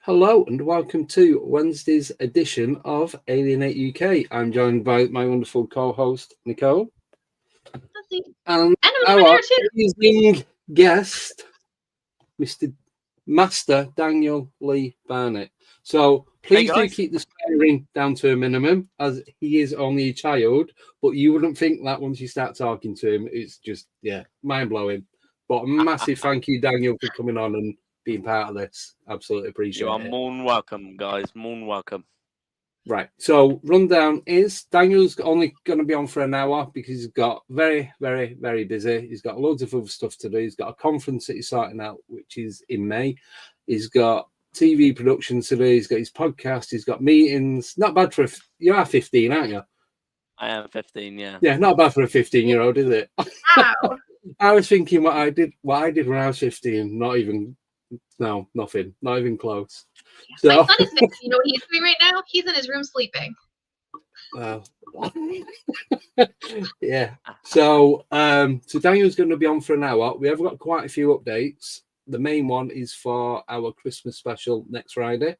Hello and welcome to Wednesday's edition of Alienate UK. I'm joined by my wonderful co-host Nicole and our amazing guest, Mr. Master Daniel Lee Barnett. So please do keep the swearing down to a minimum, as he is only a child, but you wouldn't think that once you start talking to him. It's just, mind-blowing. But a massive thank you, Daniel, for coming on and being part of this. Absolutely appreciate it. You are more than welcome, guys. More than welcome. Right. So rundown is Daniel's only going to be on for an hour because he's got very, very, very busy. He's got loads of other stuff to do. He's got a conference that he's sorting out, which is in May. He's got TV production to do. He's got his podcast. He's got meetings. Not bad for you are 15, aren't you? I am 15, yeah. Yeah, not bad for a 15-year-old, is it? Wow. I was thinking what I did when I was 15. No, nothing. Not even close. So, my son is 15. You know what he's doing right now? He's in his room sleeping. Well, yeah. So Daniel's going to be on for an hour. We have got quite a few updates. The main one is for our Christmas special next Friday.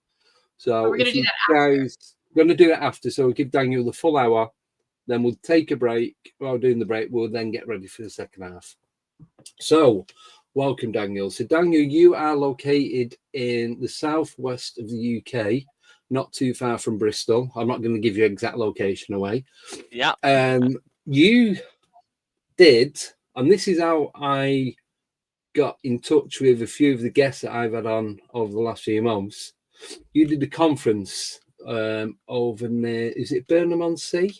So we're going to do that after. We're going to do it after. So we'll give Daniel the full hour. Then we'll take a break. While doing the break, we'll then get ready for the second half. So, welcome, Daniel. So, Daniel, you are located in the southwest of the UK, not too far from Bristol. I'm not going to give you exact location away. Yeah. You did, and this is how I got in touch with a few of the guests that I've had on over the last few months. You did a conference over near, is it Burnham-on-Sea?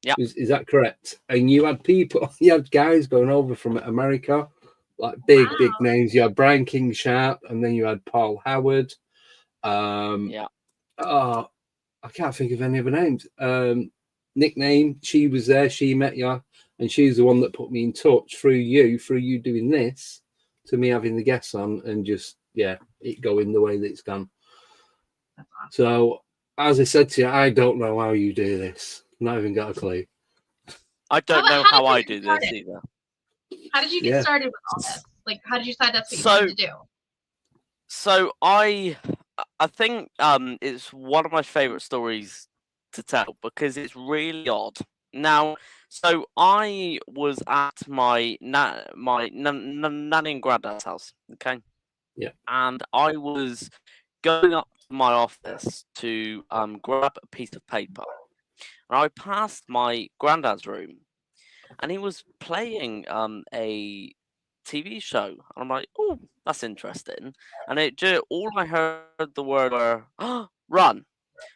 Yeah. Is that correct? And you had guys going over from America, like big names. You had Brian King Sharp, and then you had Paul Howard. I can't think of any other names. Nickname, she was there, she met you, and she's the one that put me in touch through you doing this, to me having the guests on, and just, it going the way that it's gone. So, as I said to you, I don't know how you do this. Not even got a clue. I don't know how I do this either. How did you get started with all this? Like, how did you decide that's what you wanted to do? So I think it's one of my favorite stories to tell because it's really odd. Now, so I was at my nanny and granddad's house, okay? Yeah. And I was going up to my office to grab a piece of paper. And I passed my granddad's room, and he was playing a TV show. And I'm like, oh, that's interesting. And all I heard the word were, oh, run.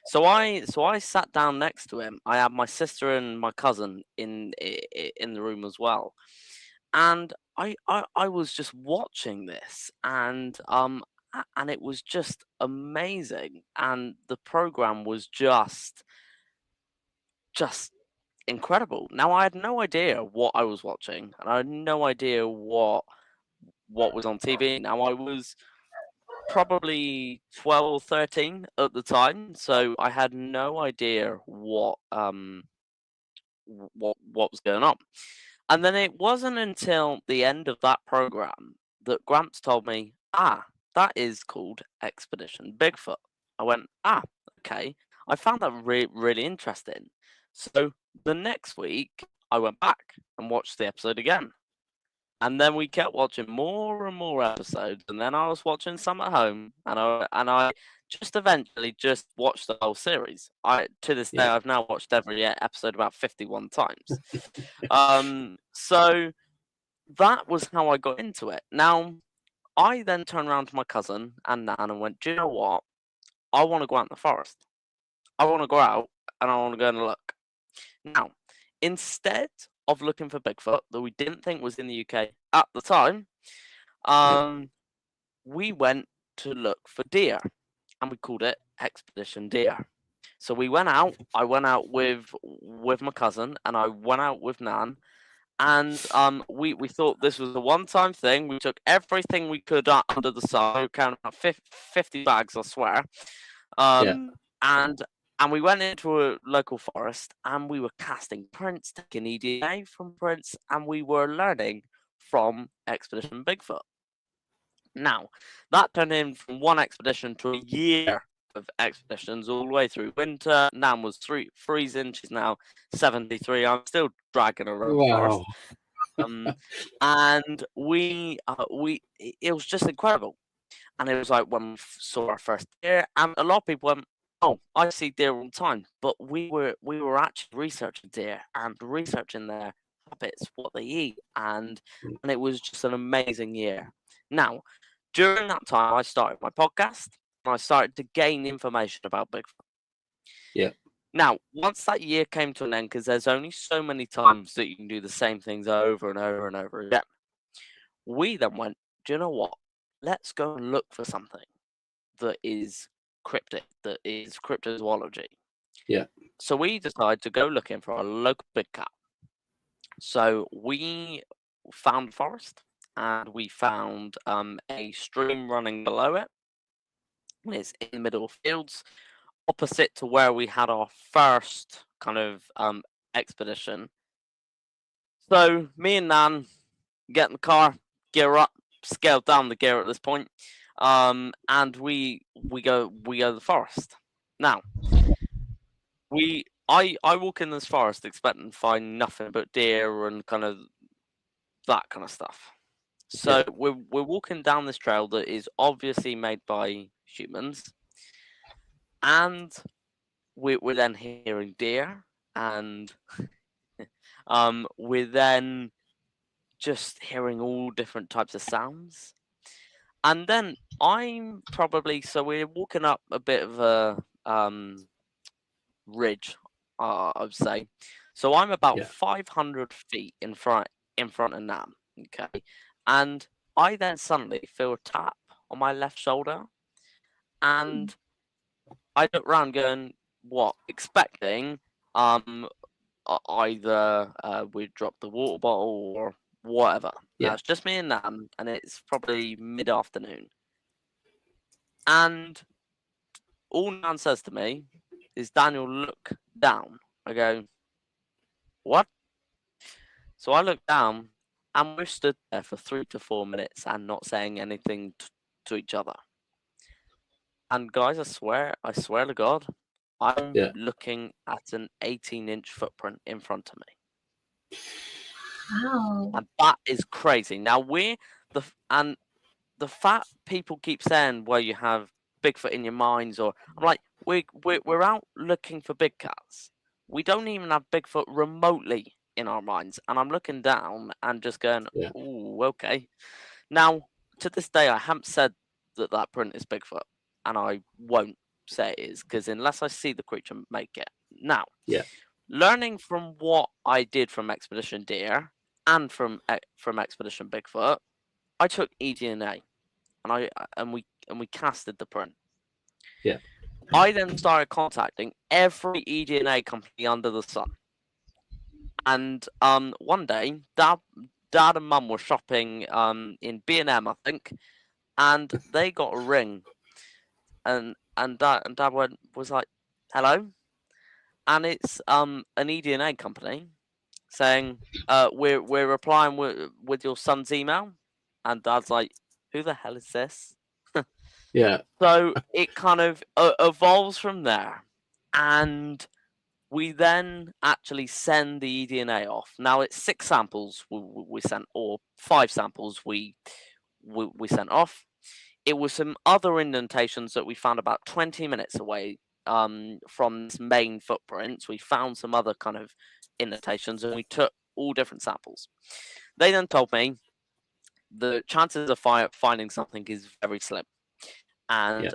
So I sat down next to him. I had my sister and my cousin in the room as well. And I was just watching this, and it was just amazing. And the program was just just incredible. Now, I had no idea what I was watching, and I had no idea what was on TV. Now, I was probably 12, 13 at the time, so I had no idea what was going on. And then it wasn't until the end of that program that Gramps told me, that is called Expedition Bigfoot. I went, okay. I found that really interesting. So the next week, I went back and watched the episode again. And then we kept watching more and more episodes. And then I was watching some at home. And I just eventually just watched the whole series. To this day, I've now watched every episode about 51 times. So that was how I got into it. Now, I then turned around to my cousin and Nan and went, do you know what? I want to go out in the forest. I want to go out and I want to go and look. Now, instead of looking for Bigfoot, that we didn't think was in the UK at the time, we went to look for deer, and we called it Expedition Deer. So we went out. I went out with my cousin, and I went out with Nan, and we thought this was a one-time thing. We took everything we could under the sun. We counted about 50 bags, I swear. And we went into a local forest, and we were casting prints, taking EDA from prints, and we were learning from Expedition Bigfoot. Now, that turned in from one expedition to a year of expeditions all the way through winter. Nan was freezing. She's now 73. I'm still dragging her around the forest. And it was just incredible. And it was like when we saw our first deer, and a lot of people went, oh, I see deer all the time. But we were actually researching deer and researching their habits, what they eat, and it was just an amazing year. Now, during that time, I started my podcast, and I started to gain information about Bigfoot. Yeah. Now, once that year came to an end, because there's only so many times that you can do the same things over and over and over again, we then went, do you know what? Let's go and look for something that is cryptic, that is cryptozoology. Yeah. So we decided to go looking for a local big cat. So we found a forest, and we found a stream running below it. And it's in the middle of fields, opposite to where we had our first kind of expedition. So me and Nan get in the car, gear up, scale down the gear at this point, and we go to the forest. Now, I walk in this forest expecting to find nothing but deer and kind of that kind of stuff. So we're walking down this trail that is obviously made by humans, and we're then hearing deer, and we're then just hearing all different types of sounds. And then we're walking up a bit of a ridge, I would say. So I'm about 500 feet in front of Nam, okay? And I then suddenly feel a tap on my left shoulder, and I look around going, what? Expecting either we'd drop the water bottle or whatever. Yeah. Now, it's just me and Nan, and it's probably mid-afternoon. And all Nan says to me is, Daniel, look down. I go, what? So I look down, and we're stood there for 3 to 4 minutes and not saying anything to each other. And guys, I swear to God, I'm looking at an 18-inch footprint in front of me. Wow. And that is crazy. Now the fact people keep saying where you have Bigfoot in your minds, or I'm like, we're out looking for big cats. We don't even have Bigfoot remotely in our minds. And I'm looking down and just going, ooh, okay. Now, to this day, I haven't said that print is Bigfoot, and I won't say it is, because unless I see the creature make it. Now, learning from what I did from Expedition Deer and from Expedition Bigfoot, I took eDNA, and we casted the print. Yeah. I then started contacting every eDNA company under the sun. And one day, Dad and Mum were shopping in B&M, I think, and they got a ring, and Dad was like, "Hello," and it's an eDNA company saying, "We're replying with your son's email," and Dad's like, "Who the hell is this?" Yeah. So it kind of evolves from there, and we then actually send the eDNA off. Now it's 6 samples we sent, or 5 samples we sent off. It was some other indentations that we found about 20 minutes away from this main footprints. We found some other kind of indentations, and we took all different samples. They then told me the chances of finding something is very slim, and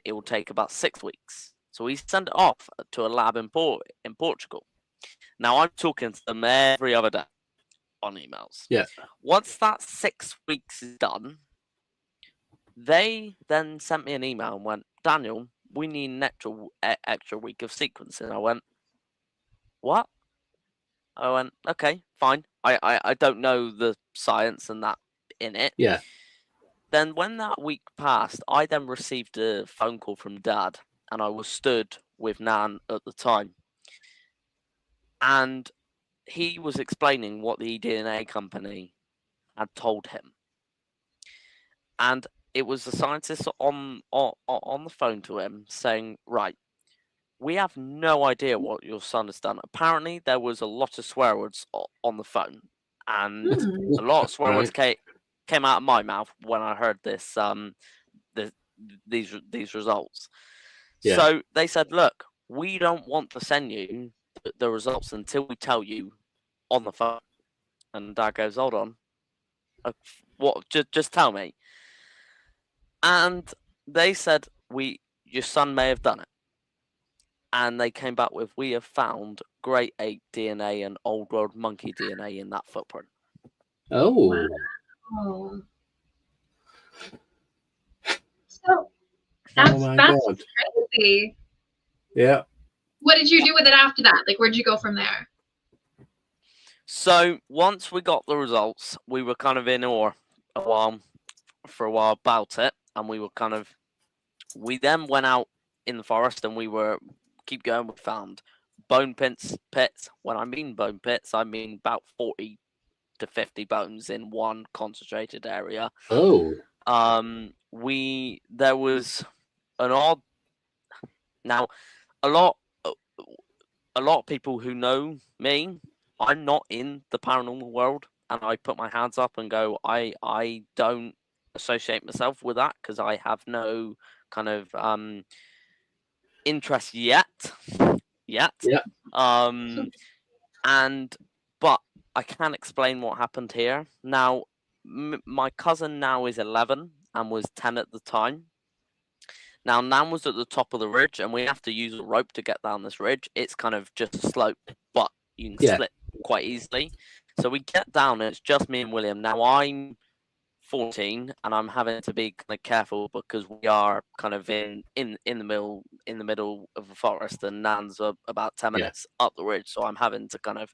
it will take about 6 weeks. So we sent it off to a lab in Portugal. Now I'm talking to them every other day on emails. Yeah. Once that 6 weeks is done, they then sent me an email and went, "Daniel, we need an extra week of sequencing." I went, "What?" I went, "Okay, fine. I don't know the science and that in it." Yeah. Then when that week passed, I then received a phone call from Dad, and I was stood with Nan at the time. And he was explaining what the eDNA company had told him. And it was the scientist on the phone to him saying, "Right, we have no idea what your son has done. Apparently, there was a lot of swear words on the phone, and a lot of swear words came out of my mouth when I heard this these results." Yeah. So they said, "Look, we don't want to send you the results until we tell you on the phone." And Dad goes, "Hold on, what? Just tell me." And they said, "Your son may have done it." And they came back with, "We have found great ape DNA and old world monkey DNA in that footprint." Oh. Wow. So that's God. crazy. Yeah. What did you do with it after that? Like, where'd you go from there? So once we got the results, we were kind of in awe for a while about it, and we then went out in the forest, and we keep going. We found bone pits. When I mean bone pits, I mean about 40 to 50 bones in one concentrated area. Oh. There was an odd. Now, a lot of people who know me, I'm not in the paranormal world, and I put my hands up and go, I don't associate myself with that because I have no kind of interest yet. Yeah. But I can explain what happened here. Now, my cousin now is 11 and was 10 at the time. Now, Nan was at the top of the ridge, and we have to use a rope to get down this ridge. It's kind of just a slope, but you can slip quite easily. So we get down, and it's just me and William. Now, I'm 14, and I'm having to be kind of careful because we are kind of in the middle of the forest, and Nan's about 10 minutes up the ridge. So I'm having to kind of,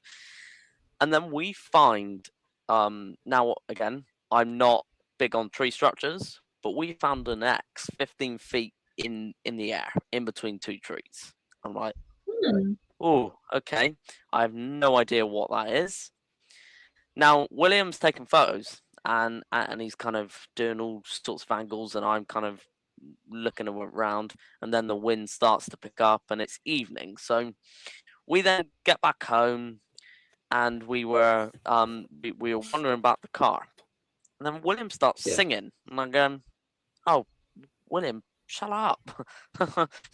and then we find, now again, I'm not big on tree structures, but we found an X 15 feet in the air in between 2 trees. I'm like, oh, okay. I have no idea what that is. Now, William's taking photos, and he's kind of doing all sorts of angles, and I'm kind of looking around, and then the wind starts to pick up, and it's evening. So we then get back home, and we were wondering about the car, and then William starts singing, and I'm going, "Oh, William, shut up!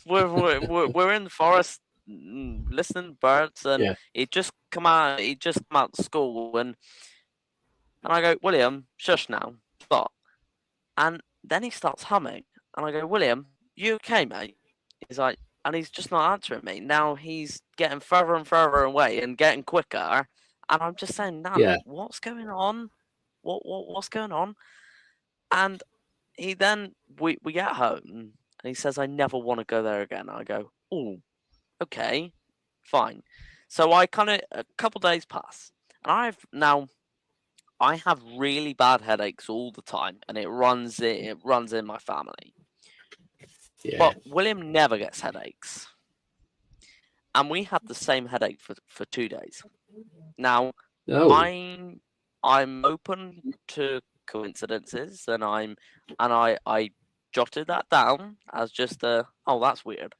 we're in the forest listening to birds, and he just come out of school, and I go, William, shush now, stop." And then he starts humming, and I go, "William, you okay, mate?" He's like, and he's just not answering me. Now he's getting further and further away and getting quicker, and I'm just saying, "Nan, what's going on? What's going on?" And he then we get home, And he says, I never want to go there again. I go, oh, okay, fine. So a couple days pass, and I have really bad headaches all the time, and it runs in my family. Yeah. But William never gets headaches. And we had the same headache for 2 days. Now, I'm open to coincidences, and I jotted that down as just that's weird.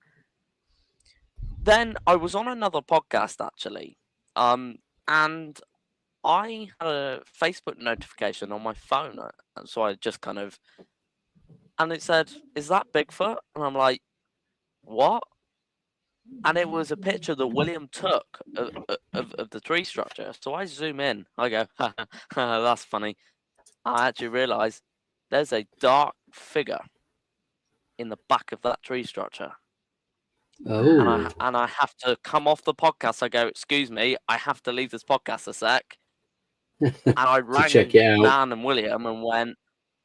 Then I was on another podcast actually, and I had a Facebook notification on my phone, so I just and it said, "Is that Bigfoot?" And I'm like, "What?" And it was a picture that William took of the tree structure. So I zoom in. I go, that's funny. I actually realise there's a dark figure in the back of that tree structure. Oh. And I have to come off the podcast. I go, excuse me, I have to leave this podcast a sec. And I rang check it out. Nan and William and went,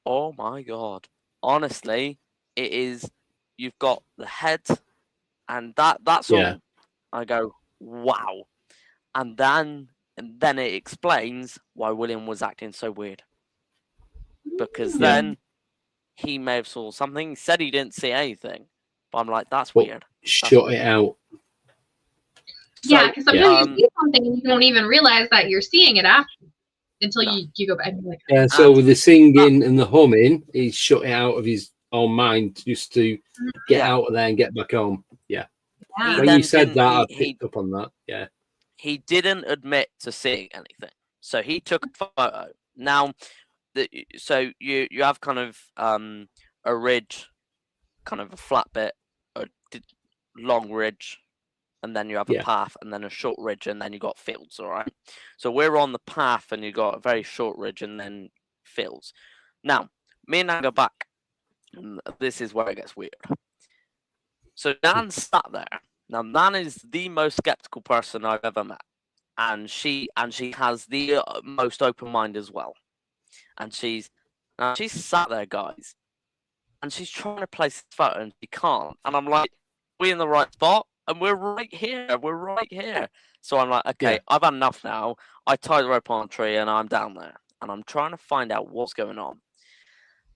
oh my God. Honestly, it is, you've got the head and that's all. I go, wow. And then it explains why William was acting so weird. Because then he may have saw something. He said he didn't see anything. But I'm like, that's weird. Shut it out. Yeah, because sometimes you see something and you don't even realize that you're seeing it after until you go back and you're like, yeah, so with the singing and the humming, he shut it out of his own mind just to get out of there and get back home. Yeah. When you said that, I picked up on that. Yeah. He didn't admit to seeing anything. So he took a photo. Now, so you have kind of a ridge, kind of a flat bit, a long ridge, and then you have a path, and then a short ridge, and then you got fields, all right? So we're on the path, and you got a very short ridge, and then fields. Now, me and Nan go back, and this is where it gets weird. So Nan sat there. Now, Nan is the most skeptical person I've ever met, and she has the most open mind as well. And she's sat there, guys, and she's trying to place this photo, and she can't. And I'm like, we in the right spot? And we're right here. We're right here. So I'm like, okay, I've had enough now. I tie the rope on a tree, and I'm down there, and I'm trying to find out what's going on.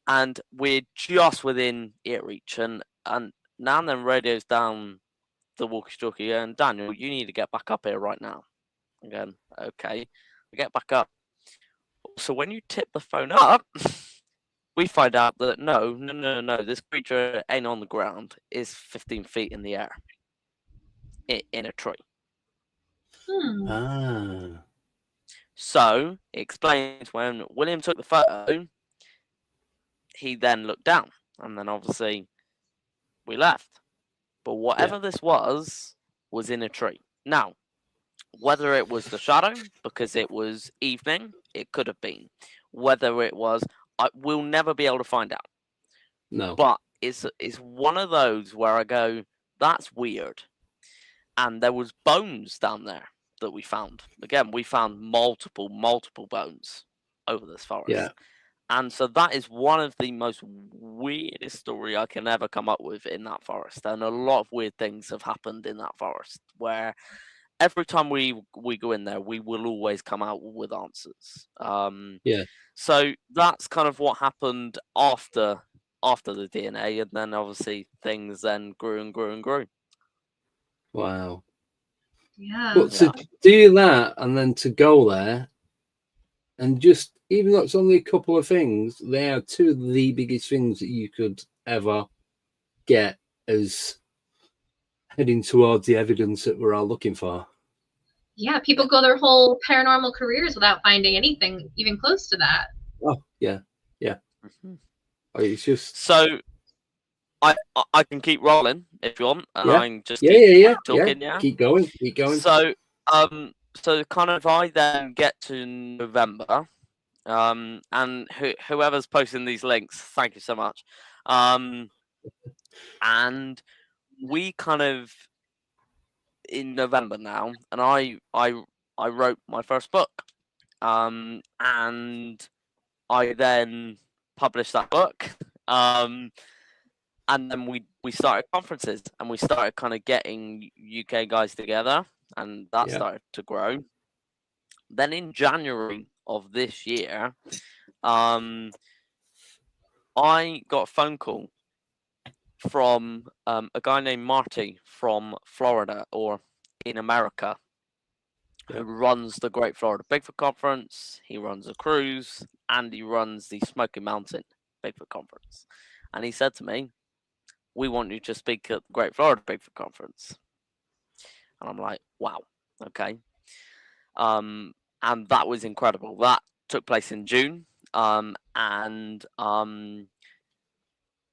And we're just within ear reach, and Nan then radios down the walkie-talkie, and Daniel, you need to get back up here right now. Again, okay, I get back up. So when you tip the phone up, we find out that no, this creature ain't on the ground. It's 15 feet in the air, in a tree. So it explains when William took the photo, he then looked down, and then obviously we left. But whatever this was in a tree. Now, whether it was the shadow, because it was evening, it could have been. Whether it was, we'll never be able to find out. No. But it's one of those where I go, that's weird. And there was bones down there that we found. Again, we found multiple bones over this forest. Yeah. And so that is one of the most weirdest story I can ever come up with in that forest. And a lot of weird things have happened in that forest where every time we go in there, we will always come out with answers. So that's kind of what happened after the DNA, and then obviously things then grew and grew and grew. Wow. Yeah. But to do that and then to go there and just, even though it's only a couple of things, they are two of the biggest things that you could ever get as heading towards the evidence that we're all looking for. Yeah, people go their whole paranormal careers without finding anything even close to that. Oh, yeah. It's just... So I can keep rolling if you want, and I can just talking. Yeah, keep going. So so kind of I then get to November, and whoever's posting these links, thank you so much. And we kind of in November now, and I wrote my first book, and I then published that book, and then we started conferences, and we started kind of getting UK guys together, and that started to grow. Then in January of this year, I got a phone call from a guy named Marty from Florida, or in America, who runs the Great Florida Bigfoot Conference. He runs a cruise, and he runs the Smoky Mountain Bigfoot Conference. And he said to me, "We want you to speak at the Great Florida Bigfoot Conference." And I'm like, wow, okay. And that was incredible. That took place in June, and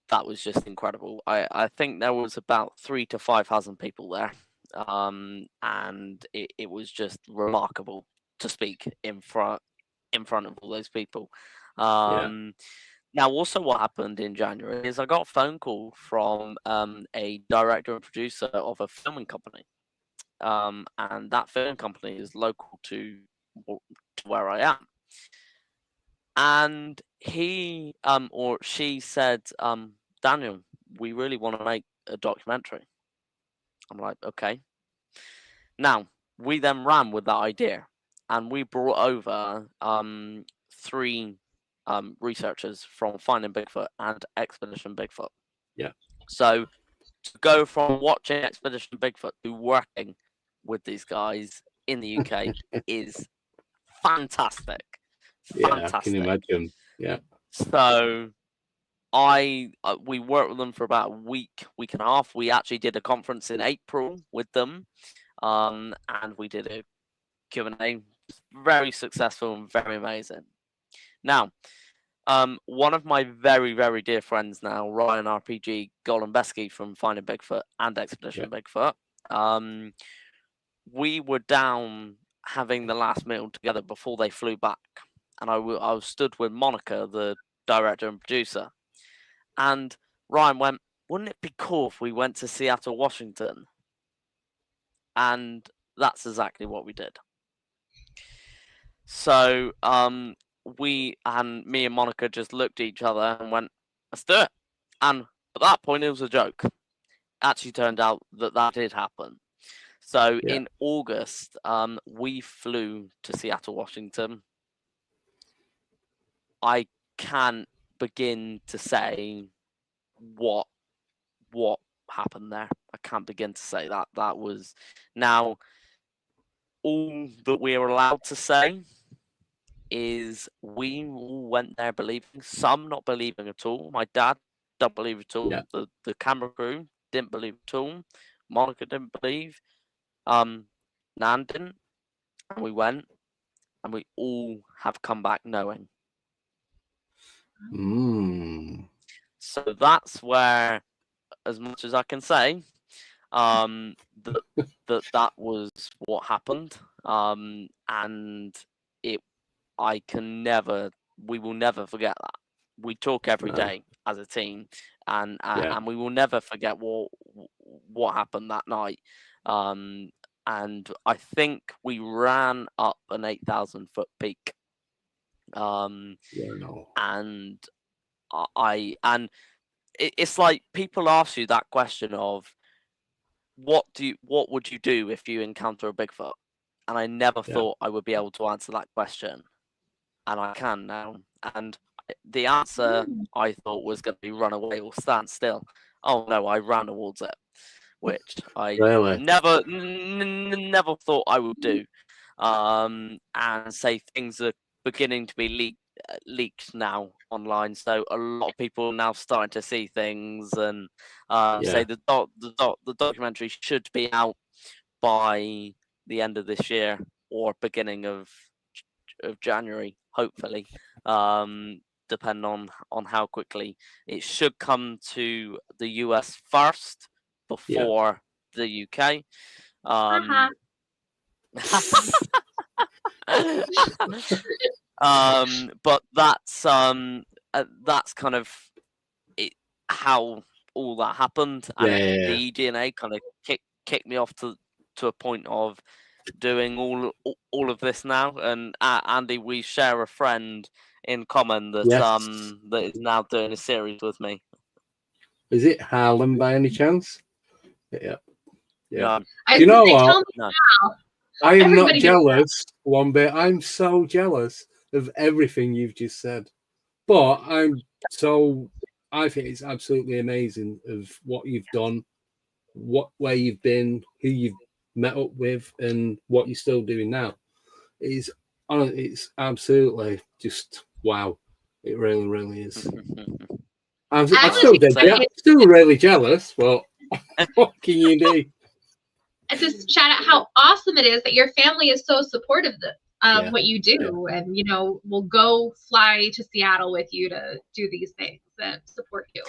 that was just incredible. I think there was about 3,000 to 5,000 people there, and it was just remarkable to speak in front of all those people. Now, also what happened in January is I got a phone call from a director and producer of a filming company, and that film company is local to where I am. And he or she said, "Daniel, we really want to make a documentary." I'm like, okay. Now, we then ran with that idea, and we brought over 3 researchers from Finding Bigfoot and Expedition Bigfoot. Yeah. So to go from watching Expedition Bigfoot to working with these guys in the UK is fantastic. Yeah, I can imagine. Yeah. So we worked with them for about a week and a half. We actually did a conference in April with them, and we did a Q&A. Very successful and very amazing. Now, one of my very, very dear friends now, Ryan RPG Golombesky from Finding Bigfoot and Expedition Bigfoot, we were down having the last meal together before they flew back. And I was stood with Monica, the director and producer. And Ryan went, "Wouldn't it be cool if we went to Seattle, Washington?" And that's exactly what we did. So me and Monica just looked at each other and went, "Let's do it." And at that point, it was a joke. Actually turned out that did happen. So in August, we flew to Seattle, Washington. I can't begin to say what happened there. I can't begin to say that. That was now all that we are allowed to say is we all went there believing, some not believing at all. My dad don't believe at all. The camera crew didn't believe at all. Monica didn't believe. Nan didn't. And we went, and we all have come back knowing. So that's where, as much as I can say, that was what happened, and we will never forget that. We talk every day as a team, and we will never forget what happened that night. And I think we ran up an 8,000-foot peak. And it's like people ask you that question of what would you do if you encounter a Bigfoot? And I never thought I would be able to answer that question, and I can now. And the answer I thought was going to be run away or stand still. Oh no, I ran towards it, which I never thought I would do. And say things are beginning to be leaked now online, so a lot of people are now starting to see things, and say the documentary should be out by the end of this year or beginning of January, hopefully, depending on how quickly it should come to the US first before the UK. But that's kind of how all that happened, and the eDNA kind of kicked me off to a point of doing all of this now. And Andy, we share a friend in common that that is now doing a series with me. Is it Harlem by any chance? Yeah. Yeah. You know what? No. I am not jealous one bit. I'm so jealous of everything you've just said. But I think it's absolutely amazing of what you've done, where you've been, who you've met up with, and what you're still doing now. It's absolutely just wow. It really, really is. I'm still really jealous, but what can you do? And just shout out how awesome it is that your family is so supportive of what you do, and will go fly to Seattle with you to do these things and support you.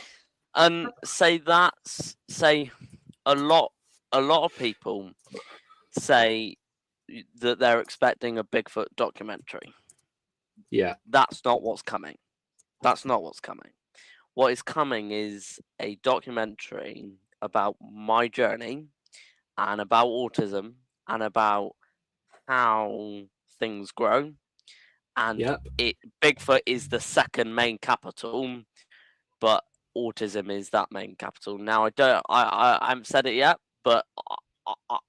Say a lot of people say that they're expecting a Bigfoot documentary. Yeah. That's not what's coming. What is coming is a documentary about my journey and about autism and about how things grow. And Bigfoot is the second main capital, but autism is that main capital. Now I haven't said it yet, but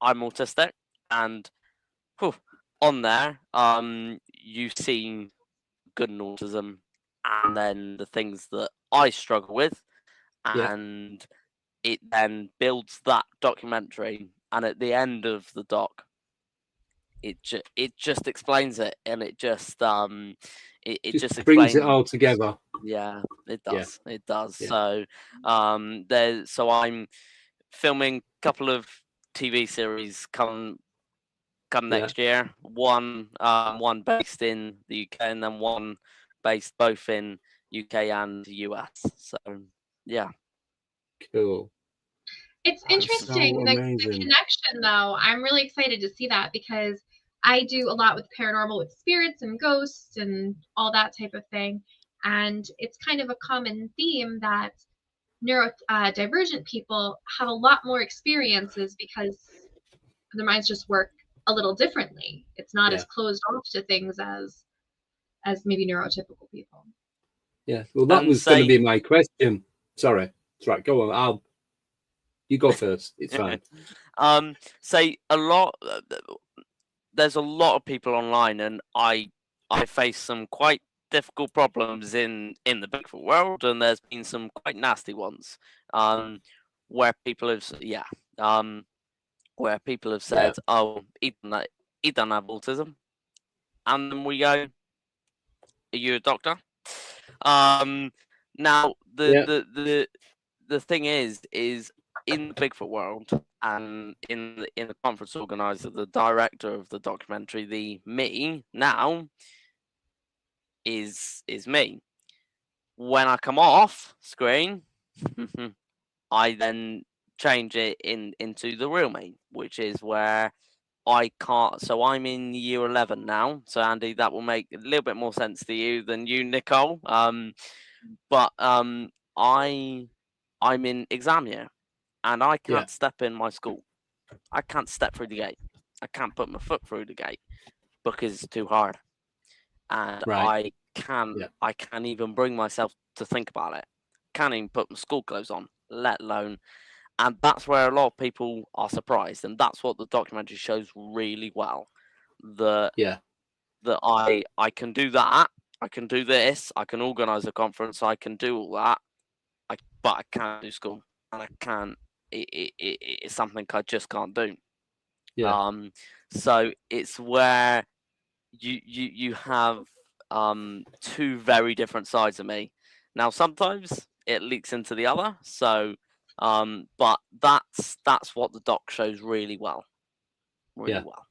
I'm autistic, and on there, you've seen good in autism, and then the things that I struggle with, and it then builds that documentary, and at the end of the doc, it just explains it, and it just just brings it all together. Yeah, it does. It does. So so I'm filming a couple of TV series come next year. One based in the UK, and then one based both in UK and US. So yeah. Cool. It's interesting, the connection, though. I'm really excited to see that, because I do a lot with paranormal, with spirits and ghosts and all that type of thing. And it's kind of a common theme that neurodivergent people have a lot more experiences because their minds just work a little differently. It's not as closed off to things as maybe neurotypical people. Yeah, well, that was going to be my question. Sorry. That's right. Go on. You go first. It's fine. Say there's a lot of people online, and I face some quite difficult problems in the Bigfoot world, and there's been some quite nasty ones, where people have said, oh, he doesn't have autism, and then we go, are you a doctor? Now the thing is in the Bigfoot world, and in the conference organizer, the director of the documentary, the me now is me. When I come off screen, I then change it into the real me, which is where I can't. So I'm in year 11 now. So Andy, that will make a little bit more sense to you than you, Nicole. But I'm in exam year, and I can't step in my school. I can't step through the gate. I can't put my foot through the gate because it's too hard, and I can't even bring myself to think about it. Can't even put my school clothes on, let alone. And that's where a lot of people are surprised, and that's what the documentary shows really well. That I can do that. I can do this. I can organize a conference. I can do all that. But I can't do school, and I can't. It's something I just can't do. So it's where you have two very different sides of me. Now sometimes it leaks into the other. So but that's what the doc shows really well. Really well.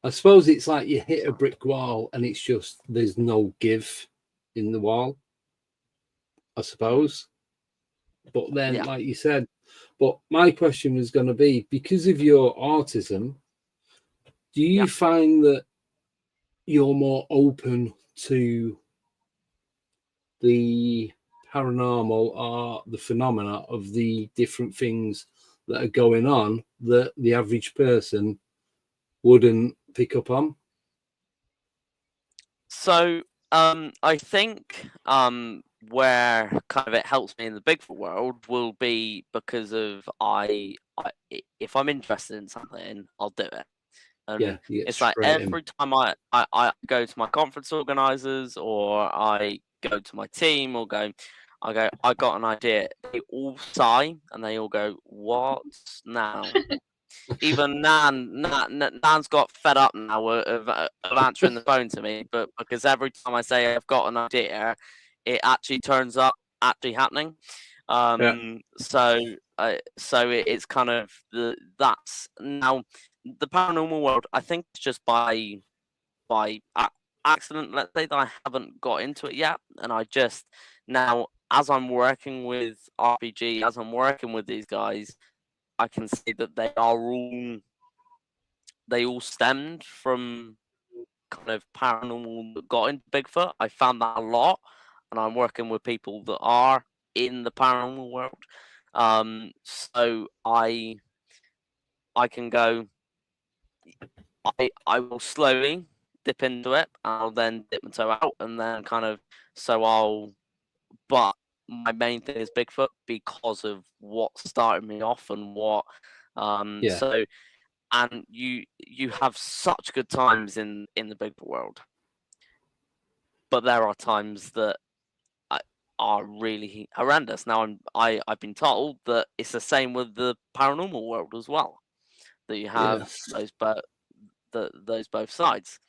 I suppose it's like you hit a brick wall and it's just there's no give in the wall, I suppose. But then, like you said, but my question was going to be, because of your autism, do you find that you're more open to the paranormal or the phenomena of the different things that are going on that the average person wouldn't pick up on? So I think where kind of it helps me in the Bigfoot world will be because of if I'm interested in something, I'll do it. And it's like every time I go to my conference organizers, or I go to my team, or I got an idea. They all sigh and they all go, "What now?" Even Nan's got fed up now of answering the phone to me, but because every time I say I've got an idea, it actually turns up actually happening. So it's kind of that's now the paranormal world. I think it's just by accident. Let's say that I haven't got into it yet, and I just now, as I'm working with RPG, as I'm working with these guys, I can see that they all stemmed from kind of paranormal that got into Bigfoot. I found that a lot, and I'm working with people that are in the paranormal world. So I can go. I will slowly dip into it. I'll then dip my toe out, and then kind of But my main thing is Bigfoot because of what started me off and what. So, and you have such good times in the Bigfoot world, but there are times that are really horrendous. Now I've been told that it's the same with the paranormal world as well. That you have those both sides.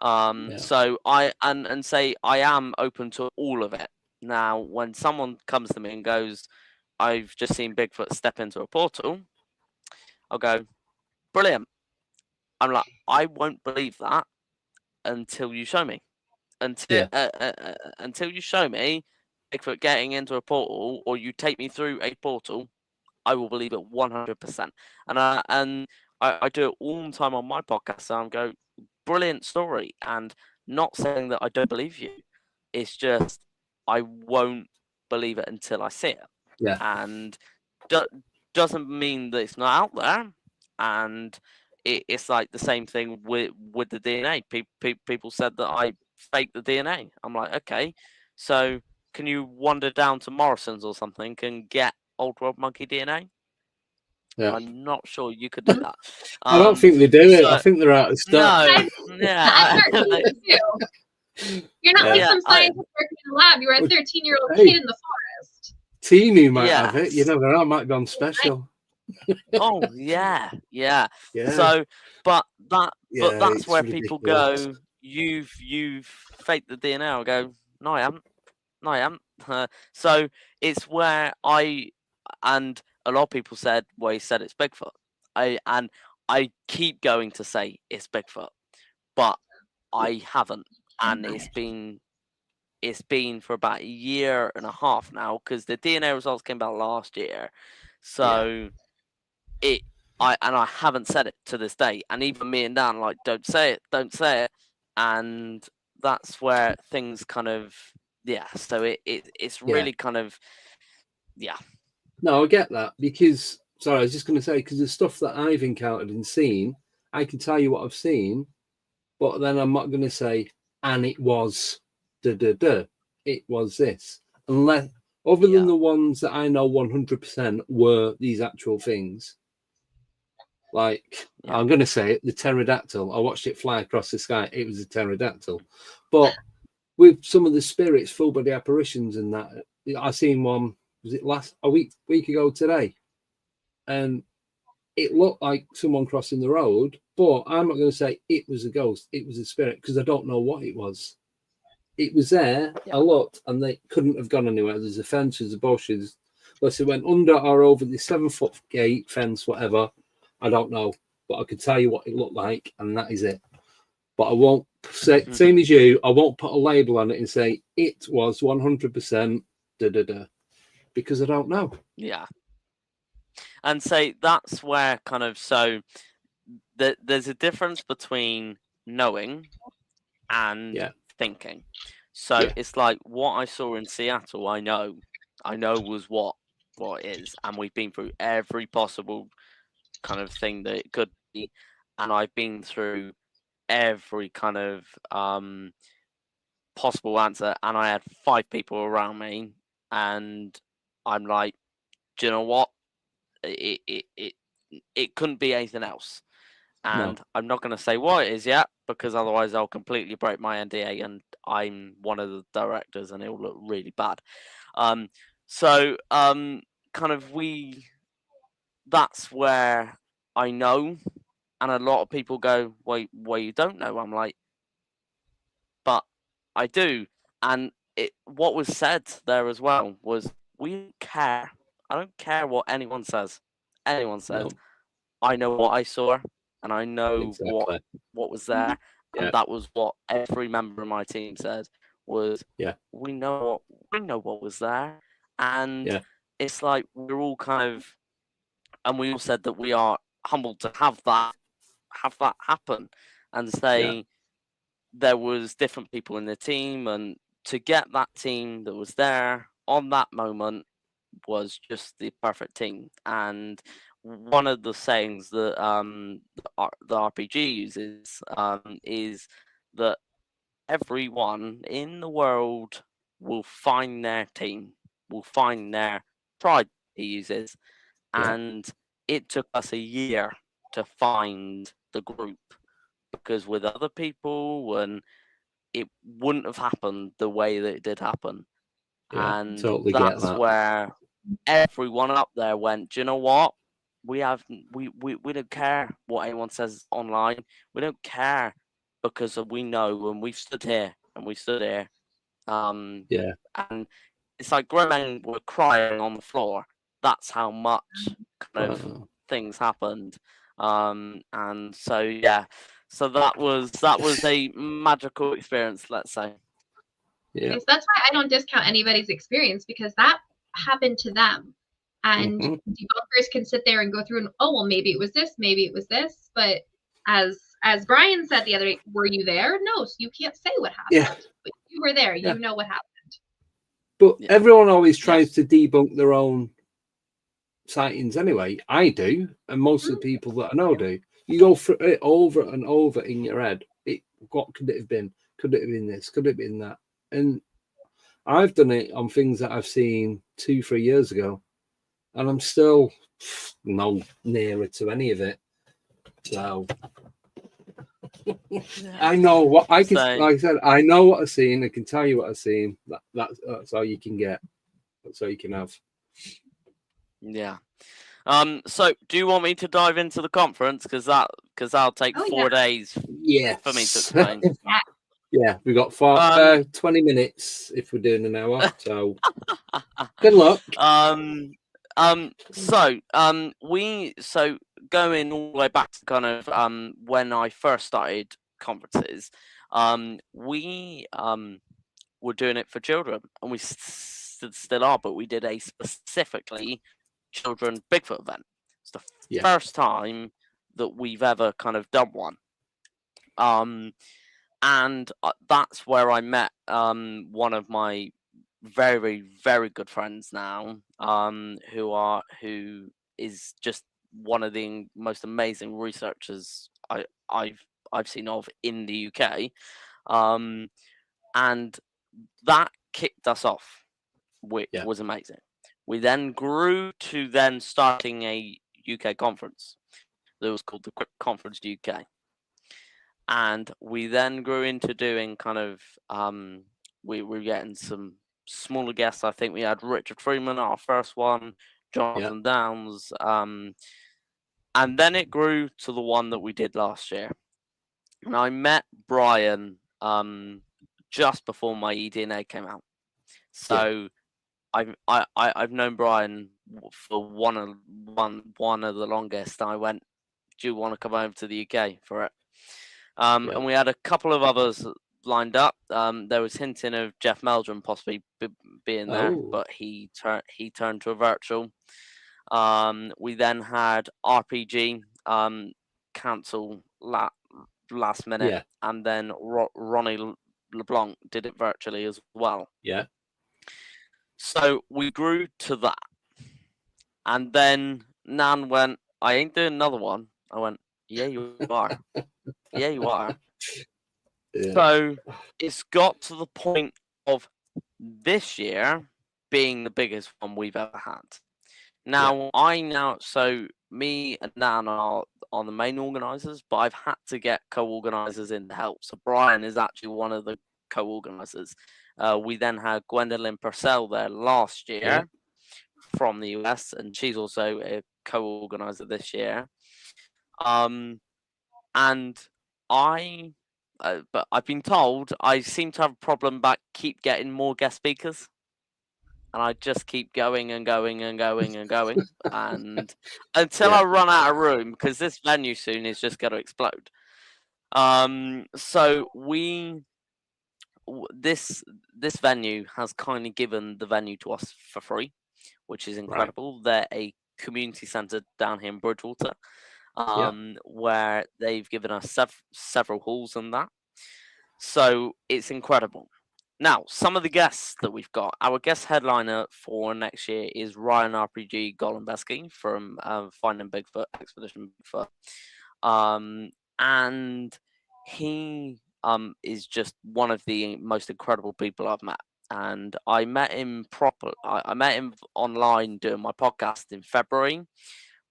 So I say I am open to all of it. Now, when someone comes to me and goes, "I've just seen Bigfoot step into a portal," I'll go, "Brilliant." I'm like, I won't believe that until you show me. Until you show me Bigfoot getting into a portal, or you take me through a portal, I will believe it 100%. And I do it all the time on my podcast. So I'm go, brilliant story, and not saying that I don't believe you. It's just I won't believe it until I see it. Yeah. And doesn't mean that it's not out there. And it's like the same thing with the DNA. People said that I faked the DNA. I'm like, okay, so can you wander down to Morrison's or something and get Old World Monkey DNA? Yeah. I'm not sure you could do that. I don't think they do it. I think they're out of stock. No, yeah. You're not like some scientist working in a lab. You're a 13-year-old kid in the forest. Teeny might have it. You never know. Might be on special. Oh yeah. So, but that's where people go. You've faked the DNA. I'll go. No, I haven't. So it's where and a lot of people said, well, he said it's Bigfoot. I keep going to say it's Bigfoot, but I haven't, and it's been for about a year and a half now, because the DNA results came out last year. So I haven't said it to this day, and even me and Dan are like, don't say it, and that's where things kind of so it's really kind of No, I get that, because sorry, I was just going to say, because the stuff that I've encountered and seen, I can tell you what I've seen, but then I'm not going to say, and it was it was this, unless other than the ones that I know 100% were these actual things. Like, I'm going to say it, the pterodactyl. I watched it fly across the sky. It was a pterodactyl. But with some of the spirits, full body apparitions and that, I seen one, was it a week ago today? And it looked like someone crossing the road, but I'm not going to say it was a ghost. It was a spirit, because I don't know what it was. It was there. I looked, and they couldn't have gone anywhere. There's a fence, there's a bushes. Unless it went under or over the 7-foot gate, fence, whatever. I don't know, but I could tell you what it looked like, and that is it. But I won't say, same as you, I won't put a label on it and say it was 100% because I don't know. Yeah. And say that's where kind of, so there's a difference between knowing and thinking. So it's like what I saw in Seattle, I know was what it is, and we've been through every possible kind of thing that it could be, and I've been through every kind of possible answer, and I had 5 people around me, and I'm like, do you know what? It couldn't be anything else. And No. I'm not going to say what it is yet, because otherwise I'll completely break my NDA, and I'm one of the directors, and it will look really bad. Kind of that's where I know, and a lot of people go, well, you don't know. I'm like, but I do. And what was said there as well was, we don't care. I don't care what anyone says. Anyone says, No. I know what I saw, and I know Exactly. what was there. Yeah. And that was what every member of my team said was, we know what was there. And it's like, we're all kind of, and we all said that we are humbled to have that happen, and say there was different people in the team, and to get that team that was there on that moment was just the perfect team. And one of the sayings that the RPG uses is that everyone in the world will find their team, will find their tribe, he uses. And it took us a year to find the group, because with other people, and it wouldn't have happened the way that it did happen. And totally that's get that. where everyone up there went, do you know what? We don't care what anyone says online. We don't care, because we know, and we've stood here, and we stood here. And it's like grown men were crying on the floor. That's how much kind of things happened. And so so that was a magical experience, let's say. Yeah. So that's why I don't discount anybody's experience, because that happened to them. And debunkers can sit there and go through and, oh, well, maybe it was this, maybe it was this. But as Brian said the other day, were you there? No, so you can't say what happened. Yeah. But you were there. You know what happened. But everyone always tries to debunk their own sightings anyway. I do, and most of the people that I know do. You go through it over and over in your head. What could it have been? Could it have been this? Could it have been that? And I've done it on things that I've seen 2-3 years ago, and I'm still no nearer to any of it. So I know what I can. Like I said, I know what I've seen. I can tell you what I've seen. That's all you can get. That's all you can have. Yeah. So do you want me to dive into the conference? Because that'll take 4 days for me to explain. Yeah, we got 20 minutes if we're doing an hour. So good luck. So going all the way back to kind of when I first started conferences, we were doing it for children, and we still are, but we did a specifically children Bigfoot event. It's the first time that we've ever kind of done one. And that's where I met one of my very, very good friends now, who is just one of the most amazing researchers I've seen of in the UK, and that kicked us off, which was amazing. We then grew to then starting a UK conference that was called the Crypt Conference UK. And we then grew into doing kind of, we were getting some smaller guests. I think we had Richard Freeman, our first one, Jonathan Downs. And then it grew to the one that we did last year. And I met Brian just before my eDNA came out. So I've known Brian for one of the longest. I went, do you want to come over to the UK for it? And we had a couple of others lined up. There was hinting of Jeff Meldrum possibly being there, but he turned to a virtual. We then had RPG cancel last minute, and then Ronnie LeBlanc did it virtually as well. Yeah. So we grew to that, and then Nan went, I ain't doing another one. I went, yeah, you are. Yeah, you are. Yeah. So it's got to the point of this year being the biggest one we've ever had. Now, so me and Dan are the main organisers, but I've had to get co-organisers in to help. So Brian is actually one of the co-organisers. We then had Gwendolyn Purcell there last year from the US, and she's also a co-organiser this year. And but I've been told I seem to have a problem keep getting more guest speakers. And I just keep going and going and going and going, and until I run out of room, because this venue soon is just going to explode. So this venue has kindly given the venue to us for free, which is incredible. Right. They're a community centre down here in Bridgewater, where they've given us several halls and that. So it's incredible. Now, some of the guests that we've got. Our guest headliner for next year is Ryan RPG Golembeski from Finding Bigfoot, Expedition Bigfoot. And he is just one of the most incredible people I've met. And I met him I met him online doing my podcast in February.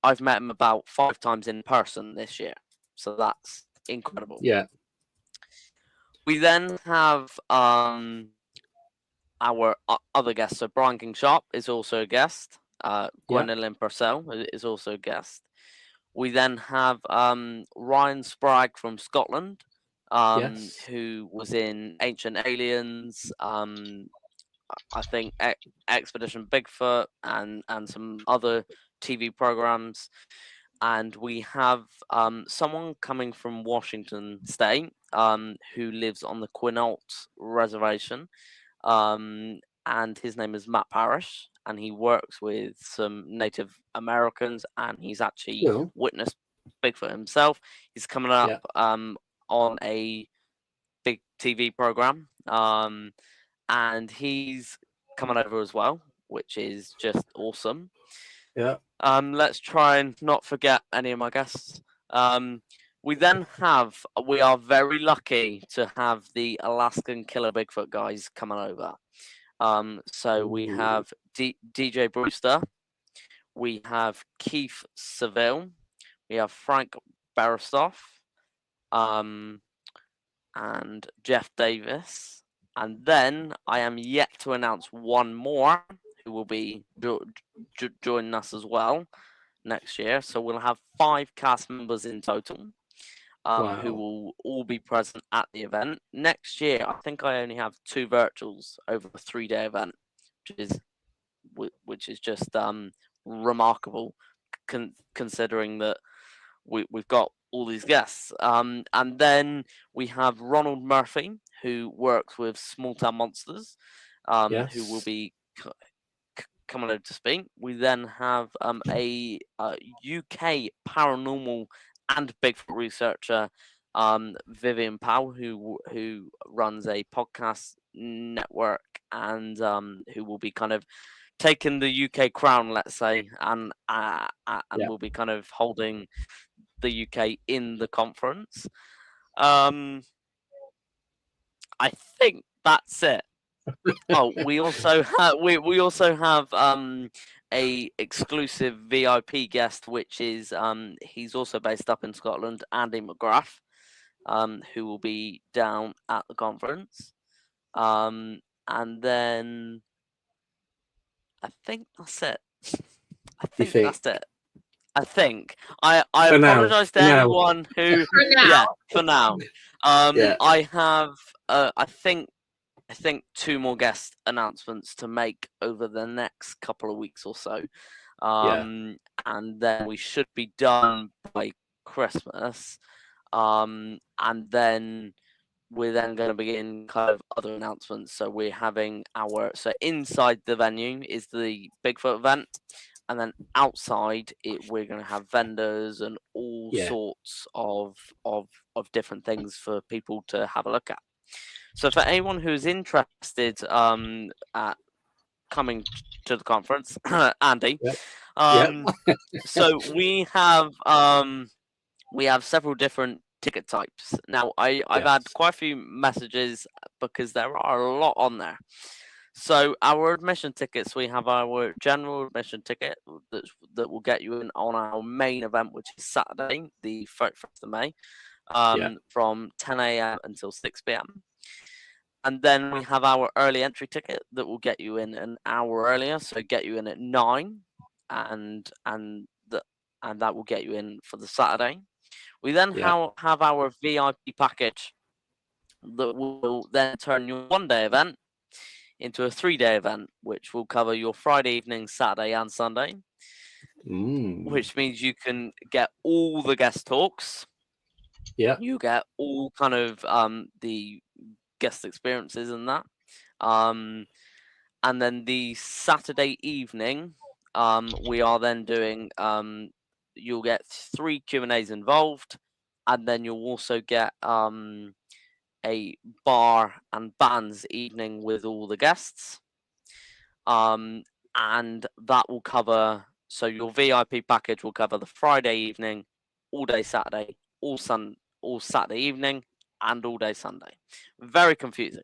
I've met him about 5 times in person this year. So that's incredible. Yeah. We then have our other guest. So Brian King Sharp is also a guest. Gwendolyn Purcell is also a guest. We then have Ryan Sprague from Scotland, who was in Ancient Aliens, I think Expedition Bigfoot, and some other TV programs. And we have someone coming from Washington State who lives on the Quinault Reservation, and his name is Matt Parrish, and he works with some Native Americans, and he's actually witnessed Bigfoot himself. He's coming up on a big TV program, and he's coming over as well, which is just awesome. Yeah. Let's try and not forget any of my guests. We are very lucky to have the Alaskan Killer Bigfoot guys coming over. So we have DJ Brewster, we have Keith Seville, we have Frank Beristoff, and Jeff Davis. And then I am yet to announce one more who will be joining us as well next year. So we'll have 5 cast members in total, who will all be present at the event. Next year, I think I only have 2 virtuals over a 3-day event, which is just remarkable, considering that we've got all these guests. And then we have Ronald Murphy, who works with Small Town Monsters, who will be coming over to speak. We then have a UK paranormal and Bigfoot researcher, Vivian Powell, who runs a podcast network, and who will be kind of taking the UK crown, let's say, and will be kind of holding the UK in the conference. I think that's it. Oh, we also have a exclusive VIP guest, which is he's also based up in Scotland, Andy McGrath, who will be down at the conference. And then I think that's it. That's it. I think I apologize to anyone who for now. I have I think 2 more guest announcements to make over the next couple of weeks or so. And then we should be done by Christmas. And then we're then going to begin kind of other announcements. So we're having so inside the venue is the Bigfoot event. And then outside we're going to have vendors and all sorts of different things for people to have a look at. So for anyone who's interested at coming to the conference, Andy, so we have several different ticket types. Now, I've had quite a few messages because there are a lot on there. So our admission tickets, we have our general admission ticket that will get you in on our main event, which is Saturday, the 31st of May, from 10 a.m. until 6 p.m. And then we have our early entry ticket that will get you in an hour earlier, so get you in at 9, and that will get you in for the Saturday. We then have our VIP package that will then turn your one-day event into a 3-day event, which will cover your Friday evening, Saturday, and Sunday. Which means you can get all the guest talks. Yeah. You get all kind of the guest experiences and that. And then the Saturday evening, we are then doing. You'll get 3 Q&As involved, and then you'll also get a bar and bands evening with all the guests. And that will cover. So your VIP package will cover the Friday evening, all day Saturday, all Saturday evening, and all day Sunday. Very confusing.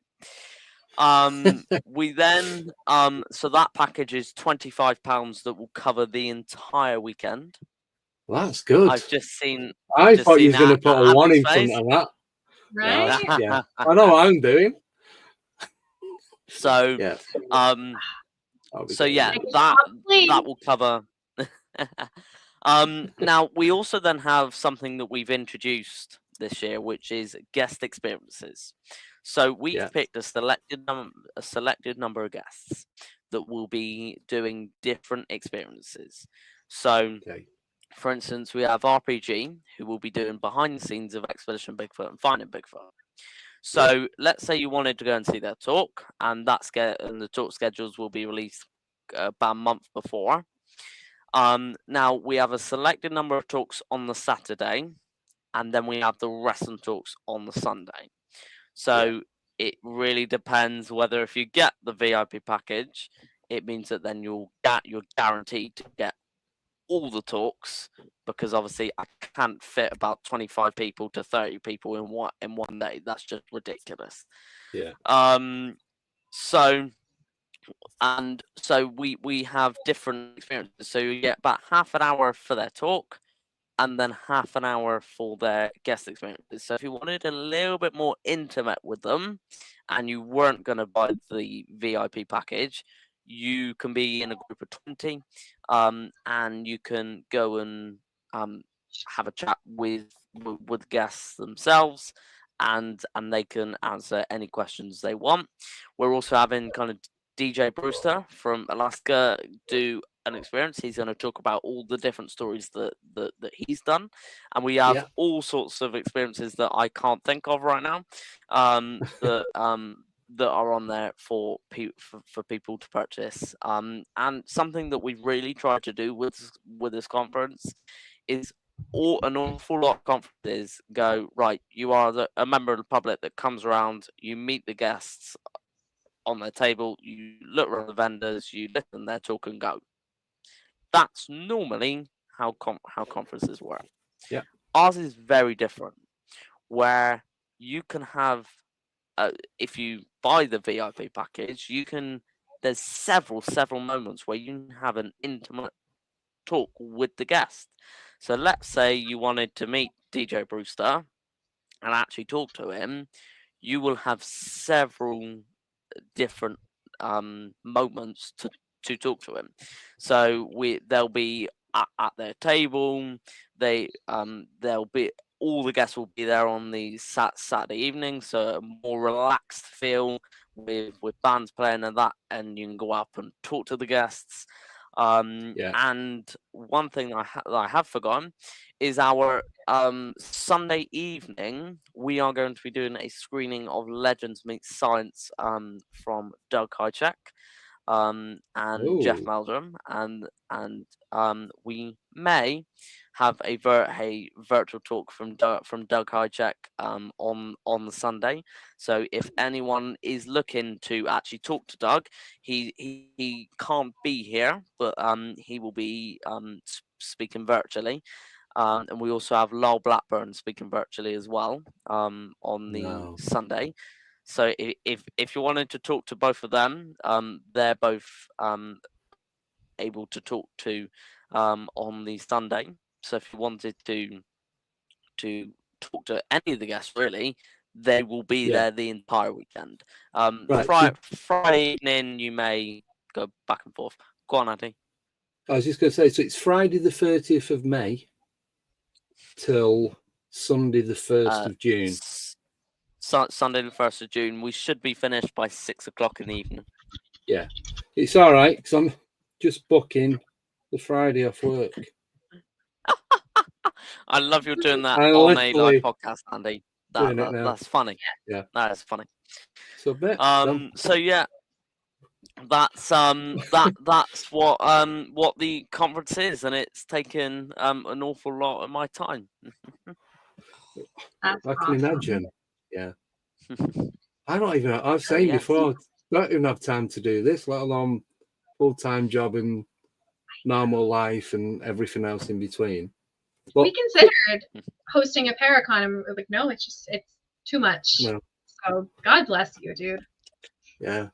We then so that package is £25 that will cover the entire weekend. Well, that's good. I've just seen. I thought you was going to put a 1 in front of that. Right? Yeah. I know what I'm doing. So so yeah, that will cover. Now we also then have something that we've introduced this year, which is guest experiences. So we've picked a selected number of guests that will be doing different experiences. So, for instance, we have RPG, who will be doing behind the scenes of Expedition Bigfoot and Finding Bigfoot. So let's say you wanted to go and see their talk, and the talk schedules will be released about a month before. Now we have a selected number of talks on the Saturday, and then we have the rest of the talks on the Sunday. So it really depends whether if you get the VIP package, it means that then you're guaranteed to get all the talks, because obviously I can't fit about 25 people to 30 people in one day. That's just ridiculous. Yeah. So we have different experiences. So you get about half an hour for their talk, and then half an hour for their guest experiences. So if you wanted a little bit more intimate with them, and you weren't going to buy the VIP package, you can be in a group of 20, and you can go and have a chat with guests themselves, and they can answer any questions they want. We're also having kind of DJ Brewster from Alaska do an experience. He's going to talk about all the different stories that he's done, and we have all sorts of experiences that I can't think of right now, that are on there for people to purchase. And something that we've really tried to do with this conference is an awful lot of conferences go, right, you are a member of the public that comes around, you meet the guests on their table, you look around the vendors, you listen to their talk and go. That's normally how conferences work. Yeah. Ours is very different, where you can have, if you buy the VIP package, there's several moments where you can have an intimate talk with the guest. So let's say you wanted to meet DJ Brewster and actually talk to him, you will have several different moments to talk to him. So they'll be at their table. They'll be, all the guests will be there on the Saturday evening, so a more relaxed feel with bands playing and that, and you can go up and talk to the guests. And one thing that I have forgotten is our Sunday evening. We are going to be doing a screening of Legends Meet Science from Doug Hychek and Jeff Meldrum, and we may have a virtual talk from Doug Hychek on the Sunday. So if anyone is looking to actually talk to Doug, he can't be here, but he will be speaking virtually. And we also have Lowell Blackburn speaking virtually as well on the Sunday. So if you wanted to talk to both of them, they're both able to talk to on the Sunday. So if you wanted to talk to any of the guests, really, they will be there the entire weekend. Friday evening, you may go back and forth. Go on, Andy. I was just going to say, so it's Friday the 30th of May till Sunday the 1st of June. Sunday the 1st of June. We should be finished by 6 o'clock in the evening. Yeah, it's all right because I'm just booking the Friday off work. I love you doing that on a live podcast, Andy. That's funny. Yeah, that is funny. So yeah, that's what the conference is, and it's taken an awful lot of my time. I can imagine. Yeah, I don't even. I've said before, don't even have time to do this, let alone full-time job and normal life and everything else in between. Well, we considered hosting a Paracon, and we're like, no, it's too much. No. So God bless you, dude. Yeah,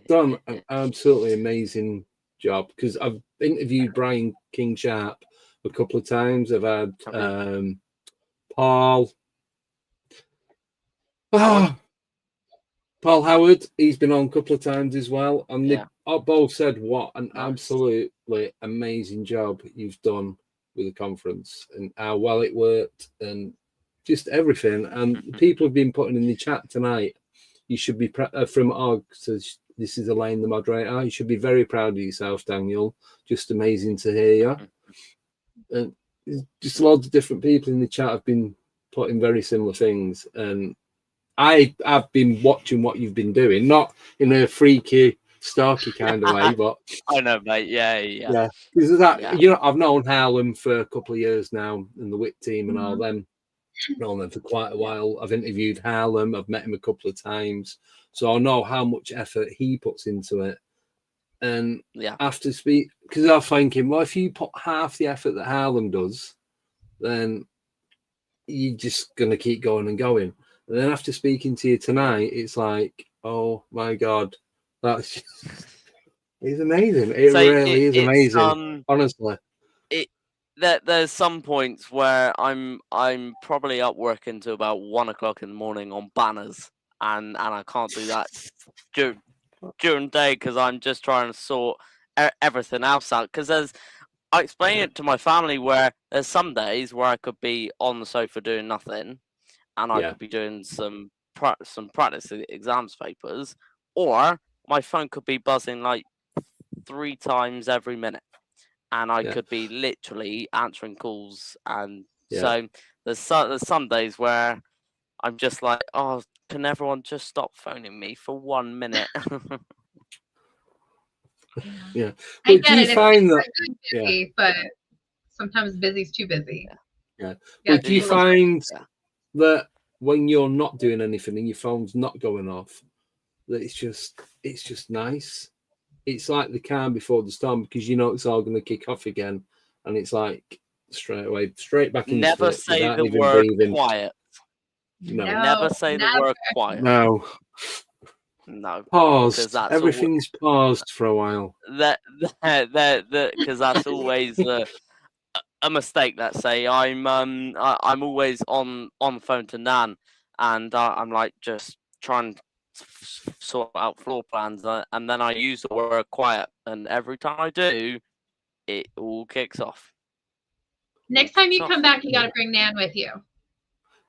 done an absolutely amazing job because I've interviewed Brian King Sharp a couple of times. I've had Paul Howard. He's been on a couple of times as well, and they both said what an absolutely amazing job you've done with the conference and how well it worked and just everything. And people have been putting in the chat tonight, you should be from Og says this is Elaine the moderator, you should be very proud of yourself, Daniel. Just amazing to hear you. And just loads of different people in the chat have been putting very similar things, and I've been watching what you've been doing, not in a freaky stalky kind of way, but I know, mate. Yeah. Because that, you know, I've known Harlem for a couple of years now, and the WIT team and all them. I've known them for quite a while. I've interviewed Harlem. I've met him a couple of times, so I know how much effort he puts into it. And after speak, because I'm thinking, well, if you put half the effort that Harlem does, then you're just gonna keep going and going. And then after speaking to you tonight, it's like, oh my God. That's it's amazing. It really is amazing. Honestly, there's some points where I'm probably up working to about 1 o'clock in the morning on banners, and I can't do that during the day because I'm just trying to sort everything else out. Because I explain it to my family where there's some days where I could be on the sofa doing nothing, and I could be doing some practice exams papers, or my phone could be buzzing like 3 times every minute, and I could be literally answering calls. And so there's some days where I'm just like, oh, can everyone just stop phoning me for 1 minute? Yeah, I get it. Find that busy, but sometimes busy's too busy. Yeah, but do you find that when you're not doing anything and your phone's not going off, that it's just nice? It's like the calm before the storm, because you know it's all going to kick off again, and it's like straight back into Never say the word quiet. No. Never say the word quiet. No. Paused. Everything's paused for a while. Because that's always a mistake. Let's say I'm always on the phone to Nan, and I'm like just trying to sort out floor plans, and then I use the word quiet, and every time I do, it all kicks off. Next time you come back, you got to bring Nan with you.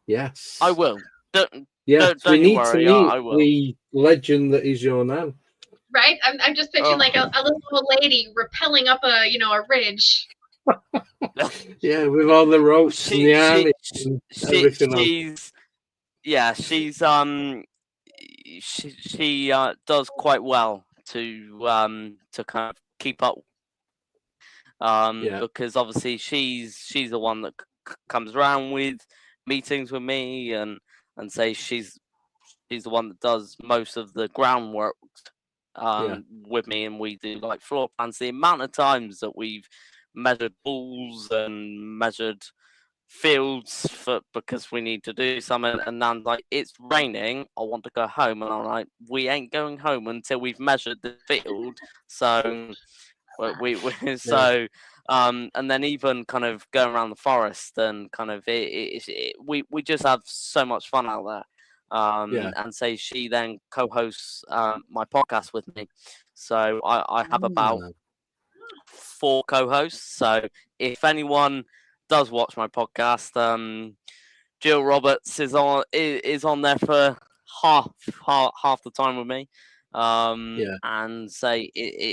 Yes, I will. Don't we need worry, to meet I will. the legend that is your Nan. Right, I'm just picturing like a little old lady rappelling up a ridge. Yeah, with all the ropes and the army and everything else. She does quite well to kind of keep up, because obviously she's the one that comes around with meetings with me, and say she's the one that does most of the groundwork with me, and we do like floor plans. The amount of times that we've measured balls and measured fields because we need to do something, and Nan's like, it's raining, I want to go home, and I'm like, we ain't going home until we've measured the field. So and then even kind of going around the forest and kind of we just have so much fun out there. And say she then co-hosts my podcast with me, so I have about 4 co-hosts. So if anyone does watch my podcast, Jill Roberts is on there for half the time with me. And say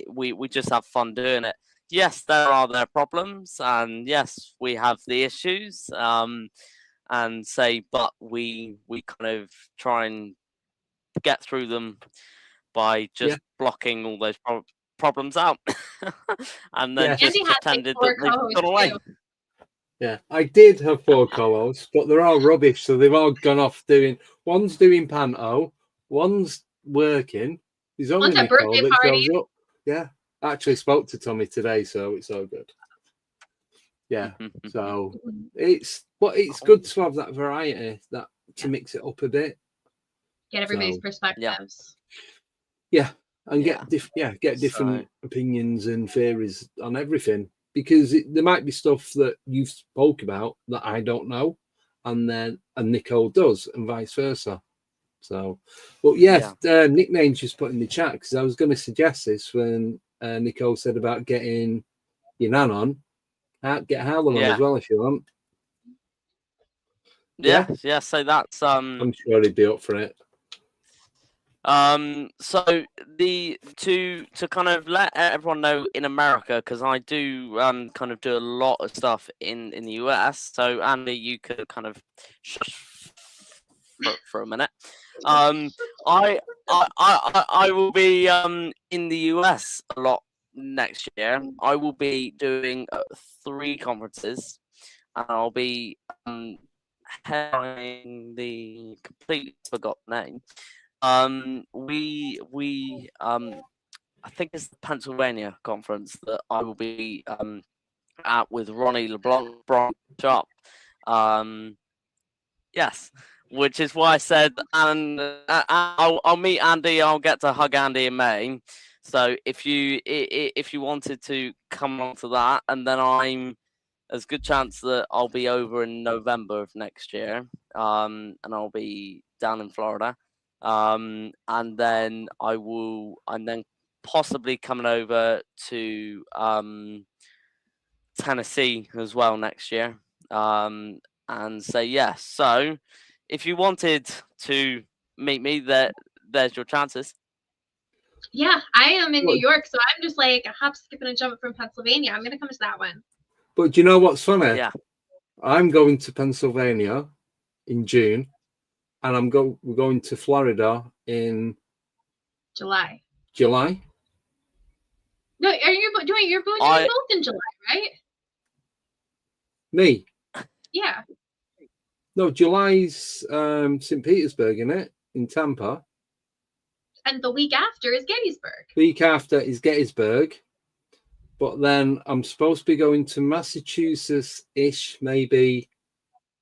we just have fun doing it. Yes, there are their problems, and yes, we have the issues. And say, but we kind of try and get through them by just blocking all those problems out, and then just pretended that they've gone away. Yeah, I did have 4 co-hosts, but they're all rubbish, so they've all gone off one's doing panto, one's working. There's only Nicole that shows up. Yeah, I actually spoke to Tommy today, so it's all good. Yeah, so it's good to have that variety, to mix it up a bit, get everybody's perspectives. Yeah, and get different opinions and theories on everything, because there might be stuff that you spoke about that I don't know, and Nicole does, and vice versa. So, but nicknames just put in the chat, because I was going to suggest this when Nicole said about getting your nan on. Get Howland on as well if you want. Yeah. So that's I'm sure he'd be up for it. So to kind of let everyone know in America, because I do kind of do a lot of stuff in the US. So Andy, you could kind of shush for a minute. I will be in the US a lot next year. I will be doing 3 conferences, and I'll be headlining the completely forgotten name. I think it's the Pennsylvania conference that I will be at with Ronnie LeBlanc Sharp. Yes, which is why I said, and I'll meet Andy. I'll get to hug Andy in May. So if you wanted to come on to that, and then there's a good chance that I'll be over in November of next year, and I'll be down in Florida, and then I'm then possibly coming over to Tennessee as well next year, and say yes. So if you wanted to meet me, there's your chances. Yeah, I am in New York, so I'm just like a hop, skip, and a jump from Pennsylvania. I'm going to come to that one. But do you know what's funny? Yeah. I'm going to Pennsylvania in June, and we're going to Florida in July. No, you're both in July, right? Me? Yeah. No, July's St. Petersburg, isn't it? In Tampa. And the week after is Gettysburg. Week after is Gettysburg. But then I'm supposed to be going to Massachusetts-ish, maybe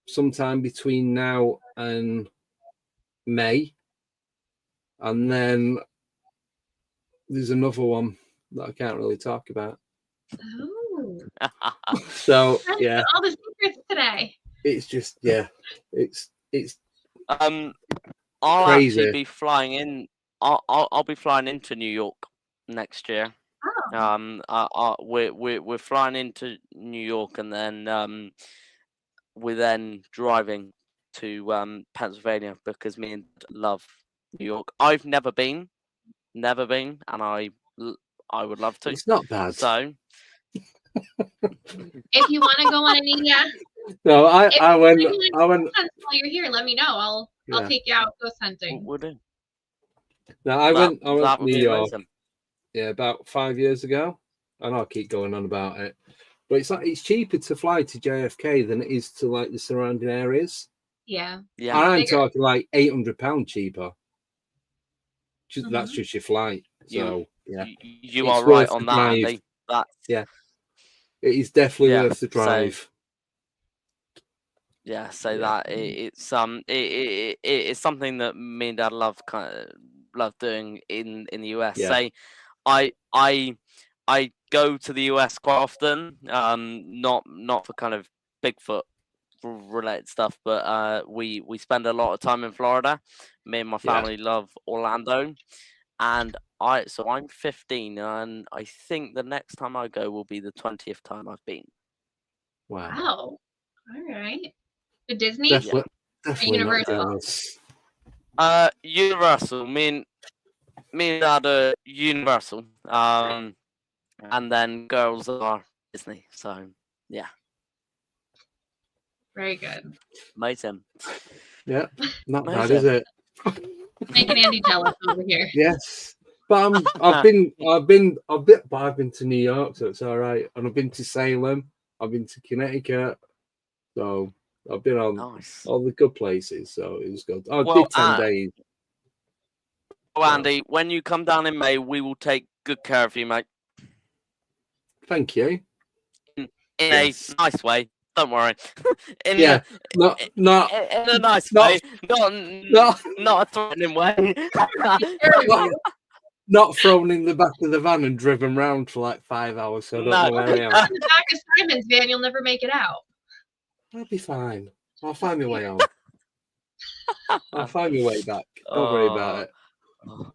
sometime between now and May. And then there's another one that I can't really talk about. Oh. So, yeah. All the secrets today. It's just, it's I'll crazy. Actually be flying in. I'll be flying into New York next year. Oh. We're flying into New York, and then we're then driving to Pennsylvania, because me and love New York. I've never been, and I would love to. It's not bad. So if you want to go on any no, I went while you're here, let me know. I'll take you out ghost hunting. We'll do. No, I went to New York. Amazing. Yeah, about 5 years ago. And I'll keep going on about it. But it's cheaper to fly to JFK than it is to like the surrounding areas. Yeah. Yeah. I'm talking like £800 cheaper. That's just your flight. So you are right on that, Andy. It is definitely worth the drive. that it's something that me and Dad love doing in the US. Say I go to the US quite often, not for kind of Bigfoot related stuff, but we spend a lot of time in Florida. Me and my family love Orlando, and I'm 15, and I think the next time I go will be the 20th time I've been. Wow. All right. To Disney? Definitely Universal? Universal. Me and Dad are Universal. And then girls are Disney. So yeah. Very good. Amazing. Yeah, not bad, is it? Making Andy jealous over here. Yes, but I've been to New York, so it's all right. And I've been to Salem. I've been to Connecticut. So I've been on all the good places. So it was good. I did 10 days. Oh, Andy, when you come down in May, we will take good care of you, mate. Thank you. In a nice way. Don't worry. Not in a nice way. Not a threatening way. Not thrown in the back of the van and driven round for like 5 hours. So I don't know where I am. In the back of Simon's van, you'll never make it out. I'll be fine. I'll find my way home. I'll find my way back. Don't worry about it.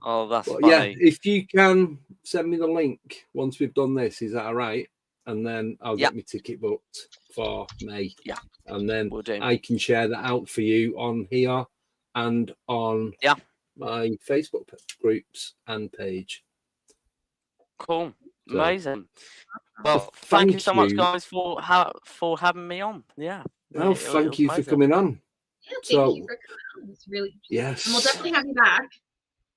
Oh, that's funny. Yeah, if you can send me the link once we've done this, is that all right? And then I'll get my ticket booked for May. Yeah. And then I can share that out for you on here and on my Facebook groups and page. Cool. So, amazing. Well, thank you so much, guys, for having me on. Yeah. No, thank you for coming on. Yeah, thank you for coming on. It's really interesting. Yes. And we'll definitely have you back.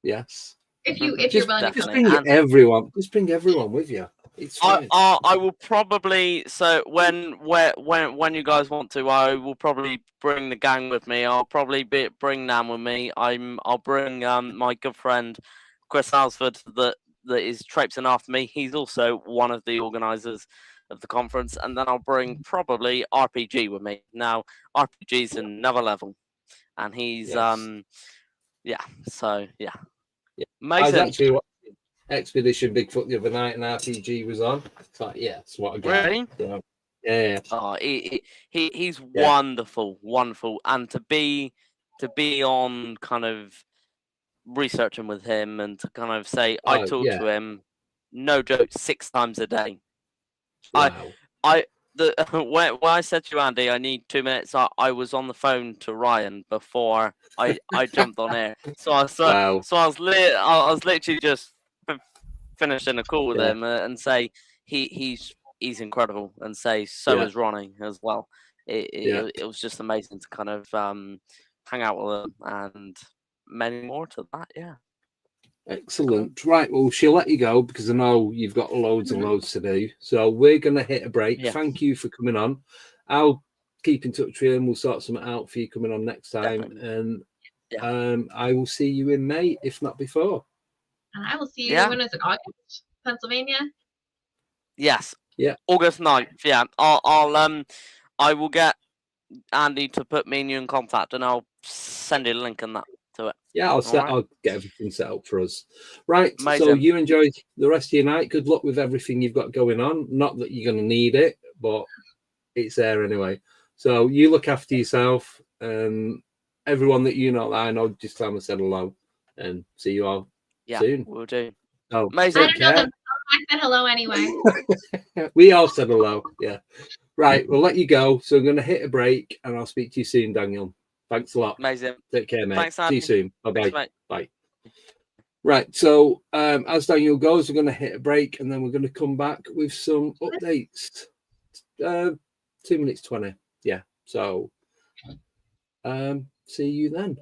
Yes. If you're willing to just bring everyone. Just bring everyone with you. It's fine. I will probably when you guys want to, I will probably bring the gang with me. I'll probably bring Nam with me. I'll bring my good friend Chris Alsford that is traipsing after me. He's also one of the organisers of the conference, and then I'll bring probably RPG with me. Now RPG's another level, and he's So yeah. Amazing. I was actually watching Expedition Bigfoot the other night, and RPG was on. It's like, it's what I get. Really? So, yeah. Oh, he's wonderful, and to be on kind of researching with him and to kind of say I talk to him, no joke, 6 times a day. Wow. When I said to Andy, I need 2 minutes, I was on the phone to Ryan before I jumped on air. So I was literally just finishing a call with him and say he's incredible, and say so is Ronnie as well. It was just amazing to kind of hang out with him, and many more to that. Yeah. Excellent. Right, well, she'll let you go because I know you've got loads and loads to do. So we're going to hit a break. Yeah. Thank you for coming on. I'll keep in touch with you and we'll sort something out for you coming on next time. Definitely. And I will see you in May, if not before. And I will see you, when is it, August? Pennsylvania? Yes. Yeah. August 9th. Yeah. I will get Andy to put me and you in contact, and I'll send you a link and that. Yeah, I'll get everything set up for us. Right, amazing. So you enjoy the rest of your night. Good luck with everything you've got going on. Not that you're going to need it, but it's there anyway. So you look after yourself, and everyone that you know that I know, just tell them I said hello, and see you all soon. We'll do. So, amazing. I don't know them. I said hello anyway. We all said hello. Yeah. Right, we'll let you go. So I'm going to hit a break, and I'll speak to you soon, Daniel. Thanks a lot. Amazing. Take care, mate. Thanks, see you soon. Bye-bye. Thanks, bye. Right, so as Daniel goes, we're going to hit a break, and then we're going to come back with some updates. 2 minutes 20. Yeah. So see you then.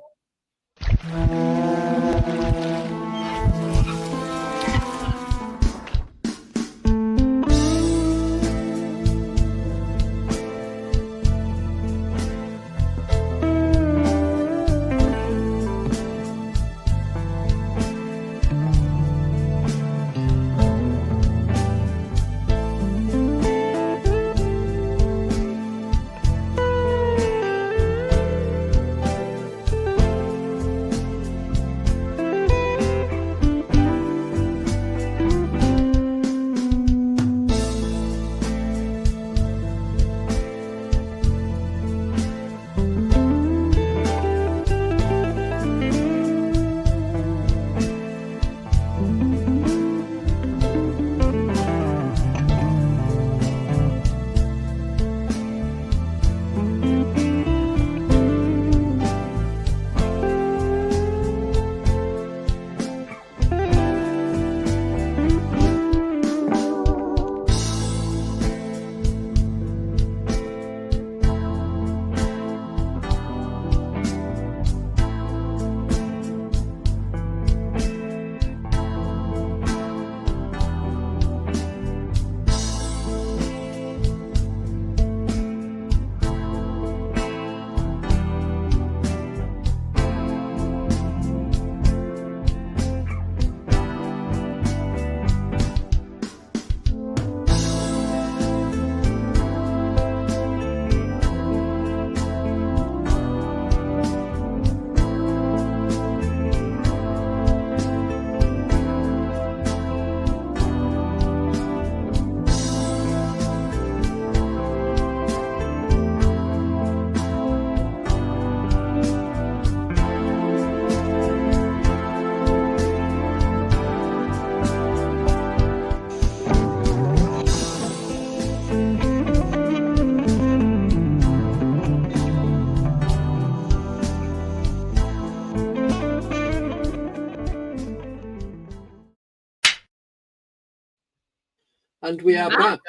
And we are back.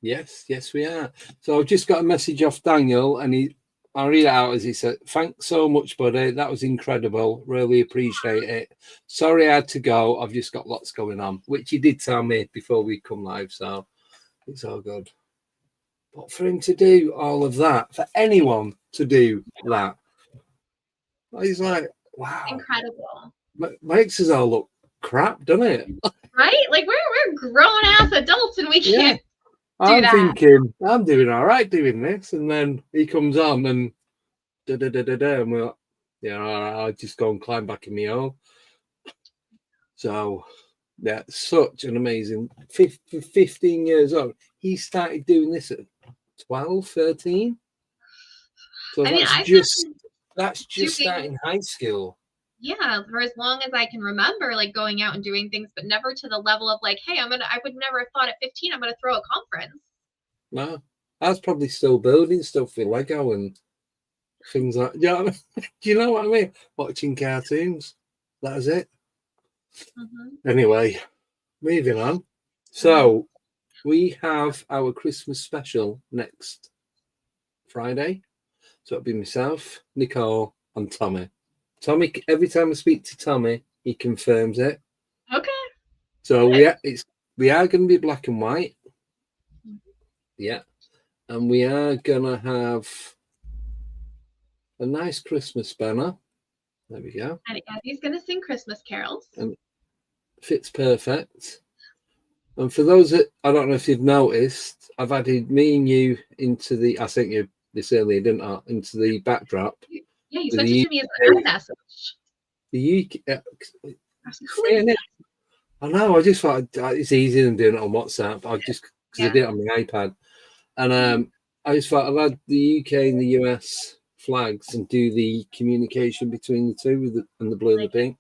Yes, we are. So I've just got a message off Daniel, and I'll read it out as he said, "Thanks so much, buddy. That was incredible. Really appreciate it. Sorry I had to go. I've just got lots going on," which he did tell me before we come live, so it's all good. But for him to do all of that, for anyone to do that, he's like, wow. Incredible. Makes us all look crap, doesn't it? Right? Like we're grown ass adults and we can't do that. Thinking, I'm doing all right doing this, and then he comes on and and we're like, yeah, all right, I'll just go and climb back in my hole. So yeah, such an amazing 15 years old. He started doing this at 12, 13. So that's just starting high school. Yeah, for as long as I can remember, like going out and doing things, but never to the level of like, hey, I would never have thought at 15 I'm gonna throw a conference. No, I was probably still building stuff with Lego and things like. Do you know what I mean? Watching cartoons. That was it. Mm-hmm. Anyway, moving on. So we have our Christmas special next Friday. So it'll be myself, Nicole, and Tommy. Tommy, every time I speak to Tommy, he confirms it. Okay. So we are going to be black and white. Yeah. And we are going to have a nice Christmas banner. There we go. And Eddie's going to sing Christmas carols. And fits perfect. And for those that, I don't know if you've noticed, I've added me and you into the, I sent you this earlier, didn't I? Into the backdrop. Yeah, you sent it to me as a message. The UK. I know. I just thought it's easier than doing it on WhatsApp. Because I did it on my iPad, and I just thought I'd add the UK and the US flags and do the communication between the two with and the blue and the pink.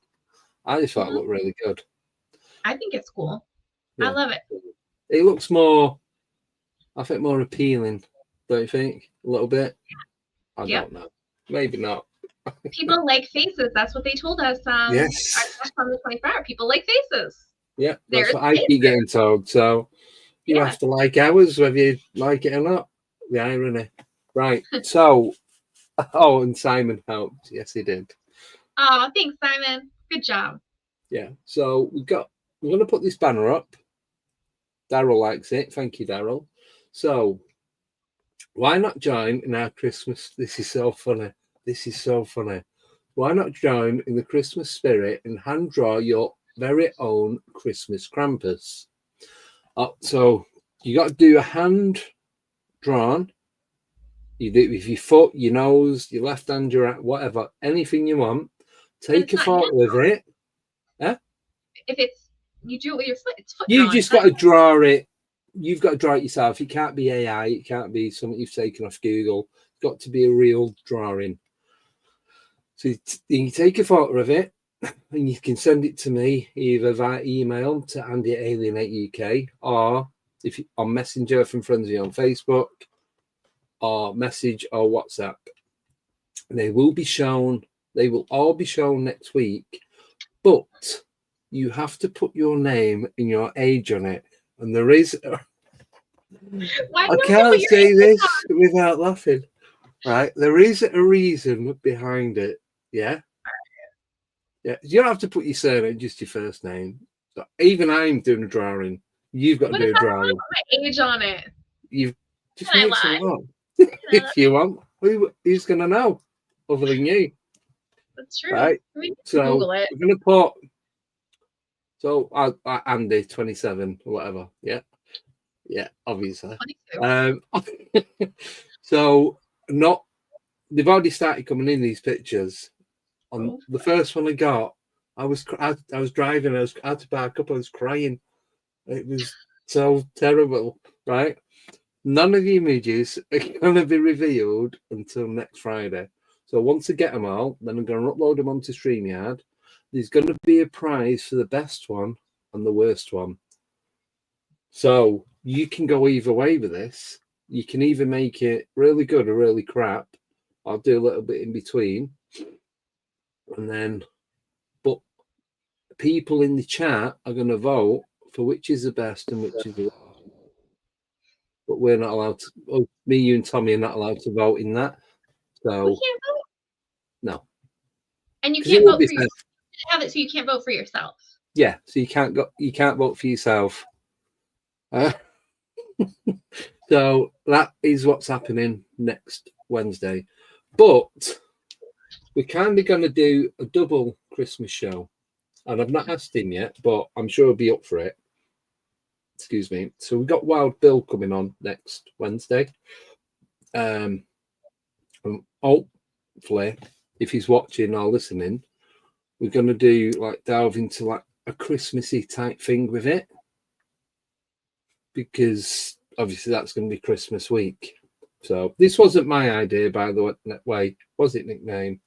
I just thought it looked really good. I think it's cool. Yeah. I love it. It looks more, I think, more appealing. Don't you think? A little bit. I don't know. Maybe not. People like faces. That's what they told us. Yes. On the 24-hour. People like faces. Yeah, that's what I keep getting told. So you have to like ours, whether you like it or not. The irony. Right. So, and Simon helped. Yes, he did. Oh, thanks, Simon. Good job. Yeah. So we're going to put this banner up. Daryl likes it. Thank you, Daryl. So why not join in our Christmas? This is so funny. Why not join in the Christmas spirit and hand draw your very own Christmas Krampus? So you got to do a hand drawn. You do it with your foot, your nose, your left hand, your whatever, anything you want. Take a photo of it. Huh? If you do it with your foot, it's foot. You just got to draw it. You've got to draw it yourself. It can't be AI. It can't be something you've taken off Google. It's got to be a real drawing. So you take a photo of it and you can send it to me either via email to Andy@Alienate UK or if you, on Messenger from friends of you on Facebook or message or WhatsApp. They will all be shown next week, but you have to put your name and your age on it. And there is, I can't say this without laughing, right? There is a reason behind it. Yeah. Yeah. You don't have to put your surname, just your first name. So even I'm doing a drawing. You've got to do a drawing. Put my age on it. You've just made some up. If you want, who's going to know other than you? That's true. Right. So Google it. we're going to put. So Andy 27 or whatever. Yeah. Yeah, obviously. So they've already started coming in these pictures. On the first one I got, I was driving, I had to back up, I was crying. It was so terrible, right? None of the images are going to be revealed until next Friday. So once I get them all, then I'm going to upload them onto StreamYard. There's going to be a prize for the best one and the worst one. So you can go either way with this. You can either make it really good or really crap. I'll do a little bit in between. And then, but people in the chat are going to vote for which is the best and which is the worst. but we're not allowed to. Well, me, you, and Tommy are not allowed to vote in that. So we can't vote. No. And you can't vote for yourself. Have it so you can't vote for yourself. Yeah, so you can't go. You can't vote for yourself. So that is what's happening next Wednesday. But we're kind of going to do a double Christmas show. And I've not asked him yet, but I'm sure he'll be up for it. Excuse me. So we've got Wild Bill coming on next Wednesday. Hopefully, if he's watching or listening, we're going to do delve into a Christmassy type thing with it. Because obviously that's going to be Christmas week. So this wasn't my idea, by the way. Was it, nickname?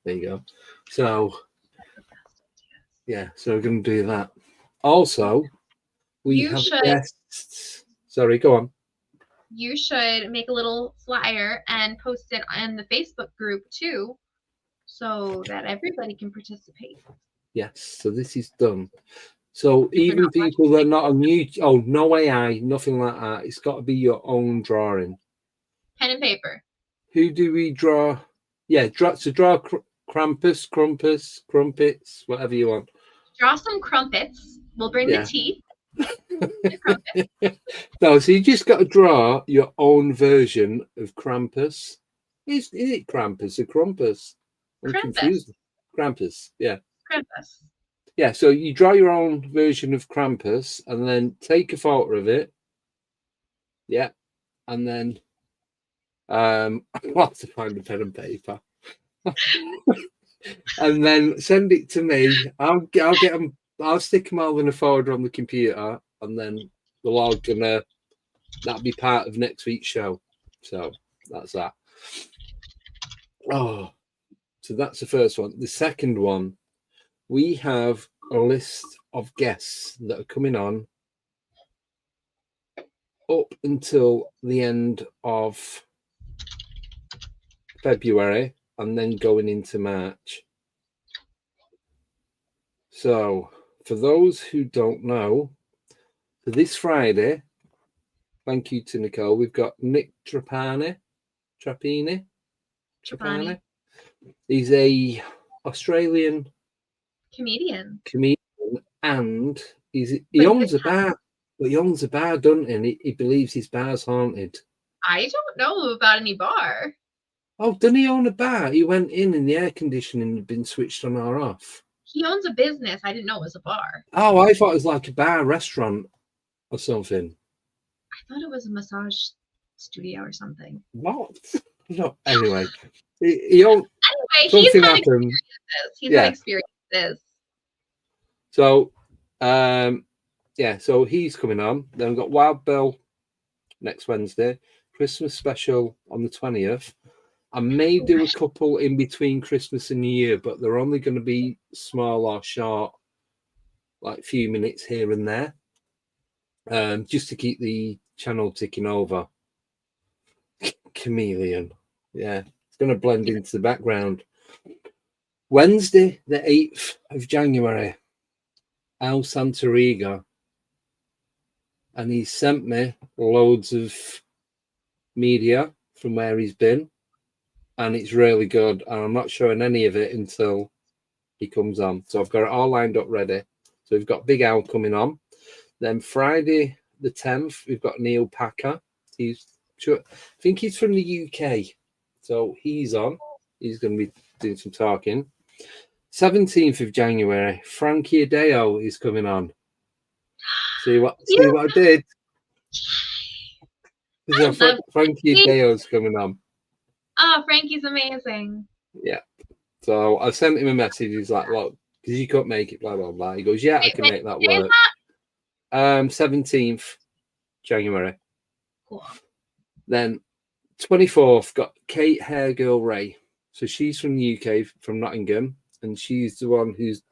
There you go. So yeah, so we're going to do that. Also, we have guests. Sorry, go on. You should make a little flyer and post it on the Facebook group too, so that everybody can participate. Yes, so this is done. So even people that are not on YouTube, no AI, nothing like that. It's got to be your own drawing. Pen and paper. Who do we draw? Yeah, draw Krampus, crumpets, whatever you want. Draw some crumpets. We'll bring the teeth. No, so you just got to draw your own version of Krampus. Is it Krampus or Krampus? I'm confused. Krampus, yeah. Krampus. Yeah, so you draw your own version of Krampus and then take a photo of it. Yeah. And then I'll have to find a pen and paper. And then send it to me. I'll get them. I'll stick them all in a folder on the computer, and then we're all that'll be part of next week's show. So that's that. Oh, so that's the first one. The second one, we have a list of guests that are coming on up until the end of February and then going into March. So for those who don't know, for this Friday, thank you to Nicole, we've got Nick Trapani. He's a Australian comedian, and he owns a bar. But he owns a bar, doesn't he? And he believes his bar's haunted. I don't know about any bar. Oh, doesn't he own a bar? He went in and the air conditioning had been switched on or off. He owns a business. I didn't know it was a bar. Oh, I thought it was like a bar restaurant or something. I thought it was a massage studio or something. What? No. Anyway, he owns. Anyway, he's had experiences. He's had experiences. So, yeah, so he's coming on. Then we've got Wild Bill next Wednesday, Christmas special on the 20th. I may do a couple in between Christmas and New Year, but they're only going to be small or short, like few minutes here and there, just to keep the channel ticking over. Chameleon. Yeah, it's going to blend into the background. Wednesday, the 8th of January, Al Santariga. And he sent me loads of media from where he's been. And it's really good. And I'm not showing any of it until he comes on. So I've got it all lined up ready. So we've got Big Al coming on. Then Friday the 10th, we've got Neil Packer. I think he's from the UK. So he's on. He's going to be doing some talking. 17th of January, Frankie Adeo is coming on. See what I did? Frankie Adeo's coming on. Oh, Frankie's amazing. Yeah. So I sent him a message. He's like, look, because you couldn't make it, blah, blah, blah. He goes, yeah, I can make that work. 17th January. Cool. Then 24th, got Kate Hairgirl Ray. So she's from the UK, from Nottingham, and she's the one who's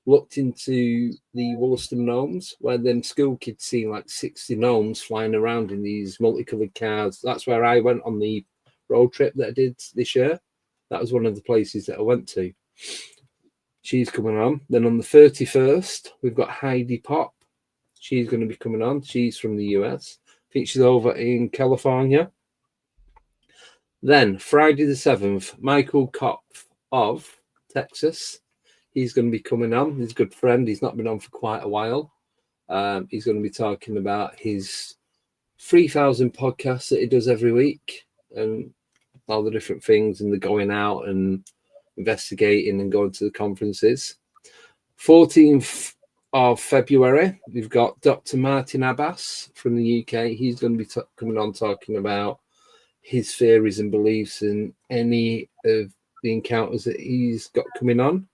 looked into the Wollaston gnomes, where them school kids see like 60 gnomes flying around in these multicolored cars. That's where I went on the road trip that I did this year. That was one of the places that I went to. She's coming on. Then on the 31st, we've got Heidi Pop. She's going to be coming on. She's from the US. think she's over in California. Then Friday the 7th, Michael Kopf of Texas. He's going to be coming on. He's a good friend. He's not been on for quite a while. He's going to be talking about his 3,000 podcasts that he does every week and all the different things and the going out and investigating and going to the conferences. 14th of February, we've got Dr. Martin Abbas from the UK. He's going to be coming on talking about his theories and beliefs in any of the encounters that he's got coming on.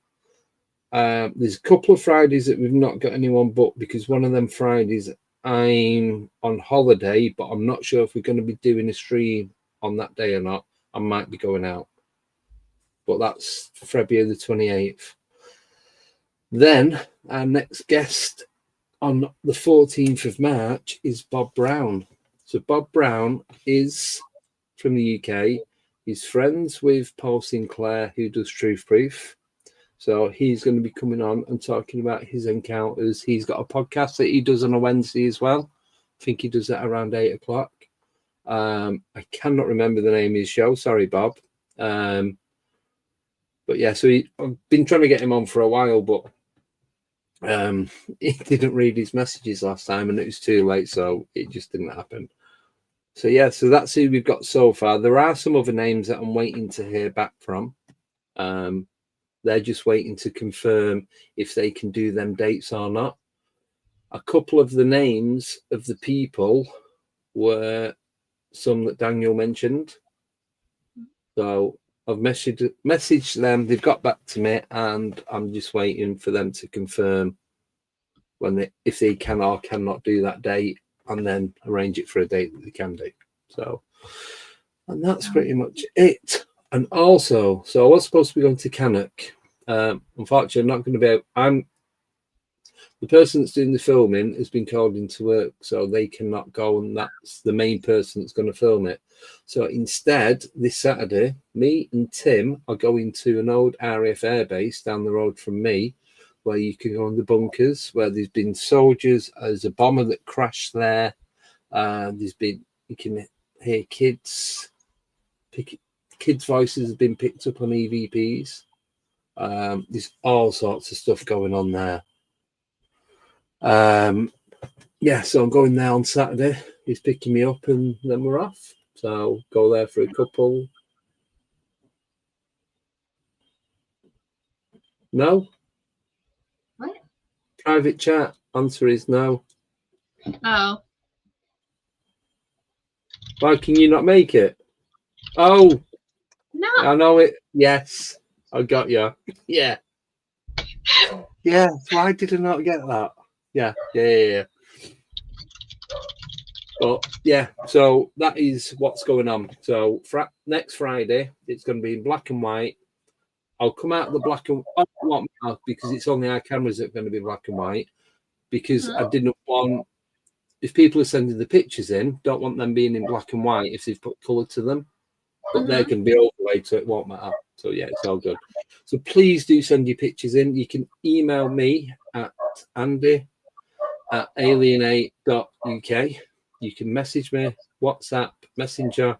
There's a couple of Fridays that we've not got anyone booked because one of them Fridays I'm on holiday, but I'm not sure if we're going to be doing a stream on that day or not. I might be going out, but that's February the 28th. Then our next guest on the 14th of March is Bob Brown. So Bob Brown is from the UK. He's friends with Paul Sinclair, who does Truth Proof. So he's going to be coming on and talking about his encounters. He's got a podcast that he does on a Wednesday as well. I think he does that around 8 o'clock. I cannot remember the name of his show. Sorry, Bob. But yeah, so I've been trying to get him on for a while, but he didn't read his messages last time and it was too late, so it just didn't happen. So yeah, so that's who we've got so far. There are some other names that I'm waiting to hear back from. They're just waiting to confirm if they can do them dates or not. A couple of the names of the people were some that Daniel mentioned. So I've messaged them. They've got back to me, and I'm just waiting for them to confirm if they can or cannot do that date, and then arrange it for a date that they can do. So, and that's pretty much it. And also, so I was supposed to be going to Cannock. Unfortunately, I'm not going to be able. The person that's doing the filming has been called into work, so they cannot go, and that's the main person that's going to film it. So instead, this Saturday, me and Tim are going to an old RAF airbase down the road from me, where you can go in the bunkers, where there's been soldiers. There's a bomber that crashed there. You can hear kids' voices have been picked up on EVPs. There's all sorts of stuff going on there. Yeah, so I'm going there on Saturday. He's picking me up and then we're off. So I'll go there for a couple. No? What? Private chat. Answer is no. Oh. Why can you not make it? Oh. No. I know it. Yes. I got you. Yeah. Yeah. Why did I not get that? Yeah. But yeah, so that is what's going on. So next Friday, it's going to be in black and white. I'll come out of the black and white because it's only our cameras that are going to be black and white. Because I didn't want, if people are sending the pictures in, don't want them being in black and white if they've put colour to them. But they can be overlaid, so it won't matter. So yeah, it's all good. So please do send your pictures in. You can email me at andy@alienate.uk. You can message me, WhatsApp, Messenger,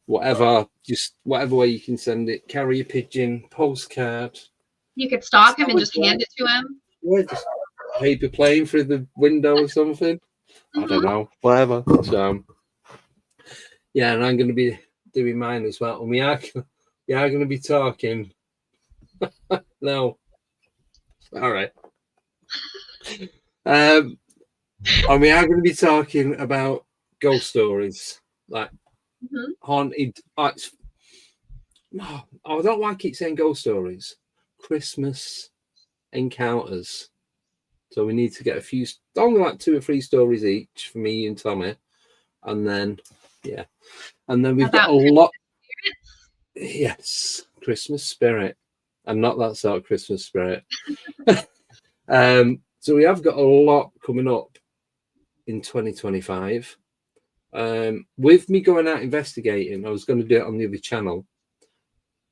whatever, just whatever way you can send it. Carrier pigeon, postcard. You could stalk him and just hand it to him. Yeah, just paper plane through the window or something. I don't know, whatever. So yeah, and I'm going to be doing mine as well. And we are going to be talking. No. All right. And we are going to be talking about ghost stories, like haunted. I don't know why I keep saying ghost stories. Christmas encounters. So we need to get a few, only like 2 or 3 stories each for me and Tommy, and then we've got a lot. Yes, Christmas spirit, and not that sort of Christmas spirit. So we have got a lot coming up in 2025. With me going out investigating, I was going to do it on the other channel.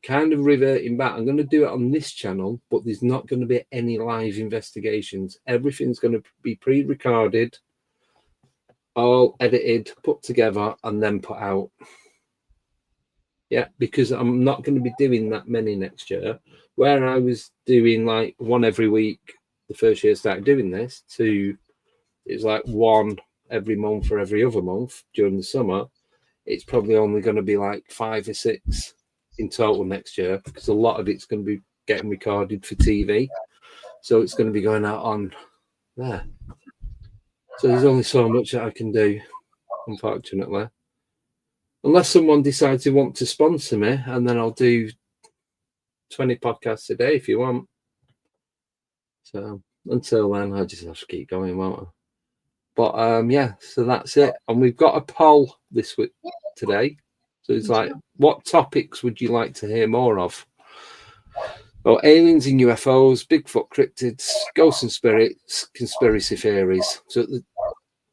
Kind of reverting back, I'm going to do it on this channel, but there's not going to be any live investigations. Everything's going to be pre-recorded. all edited, put together, and then put out. Yeah, because I'm not going to be doing that many next year. Where I was doing like one every week the first year I started doing this, to it's like one every month or every other month during the summer. It's probably only going to be like 5 or 6 in total next year, because a lot of it's going to be getting recorded for TV. So it's going to be going out on there. So there's only so much that I can do, unfortunately. Unless someone decides they want to sponsor me, and then I'll do 20 podcasts a day if you want. So until then, I just have to keep going, won't I? But yeah, so that's it. And we've got a poll this week today. So it's like, what topics would you like to hear more of? Well, aliens and UFOs, Bigfoot cryptids, ghosts and spirits, conspiracy theories.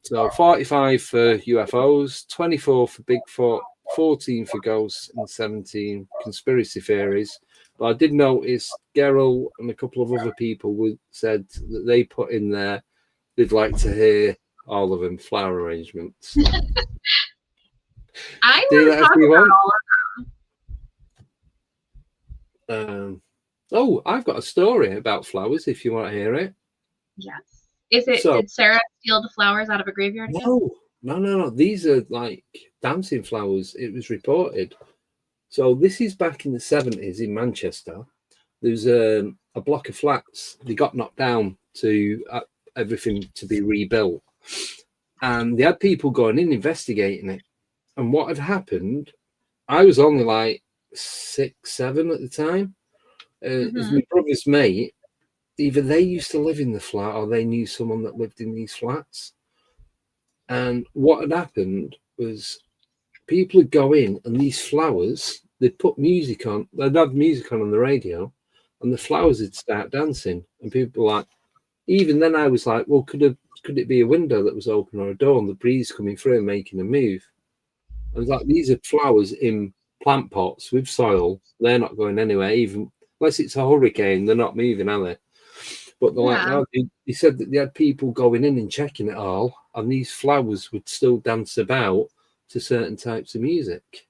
So 45 for UFOs, 24 for Bigfoot, 14 for ghosts, and 17 conspiracy theories. But I did notice Gerald and a couple of other people said that they put in there they'd like to hear all of them, flower arrangements. I do that if you want. All of them. Oh, I've got a story about flowers if you want to hear it. Yes. Did Sarah steal the flowers out of a graveyard? No. These are like dancing flowers. It was reported. So this is back in the 70s in Manchester. There's a block of flats. They got knocked down to everything to be rebuilt. And they had people going in investigating it. And what had happened, I was only like 6, 7 at the time. It was my brother's mate. Either they used to live in the flat or they knew someone that lived in these flats. And what had happened was people would go in and these flowers, they'd put music on, they'd have music on the radio, and the flowers would start dancing. And people were like, even then I was like, well, could it be a window that was open or a door and the breeze coming through and making a move? I was like, these are flowers in plant pots with soil. They're not going anywhere, even unless it's a hurricane, they're not moving, are they? But they're like, no, he said that they had people going in and checking it all, and these flowers would still dance about to certain types of music.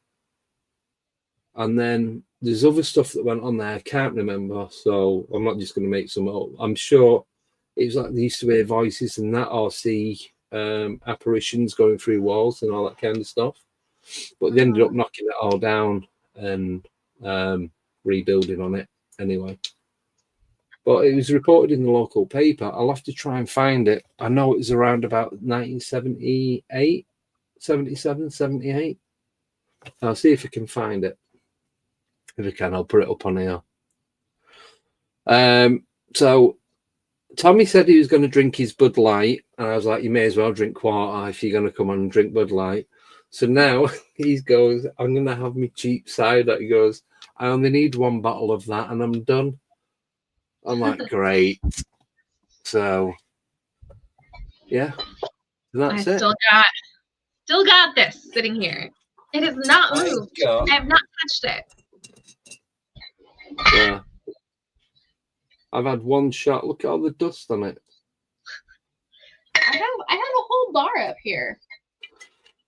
And then there's other stuff that went on there, I can't remember, so I'm not just going to make some up. I'm sure it was like they used to hear voices and that, or see apparitions going through walls and all that kind of stuff. But they ended up knocking it all down and rebuilding on it anyway. But it was reported in the local paper. I'll have to try and find it. I know it was around about 1978, 77, 78. I'll see if I can find it. If I can, I'll put it up on here. So Tommy said he was going to drink his Bud Light, and I was like, you may as well drink water if you're going to come on and drink Bud Light. So now he goes, I'm going to have my cheap cider. He goes, I only need 1 bottle of that and I'm done. I'm like, great. So, yeah, that's it. Still got this sitting here. It has not moved. I have not touched it. Yeah. I've had 1 shot. Look at all the dust on it. I have a whole bar up here.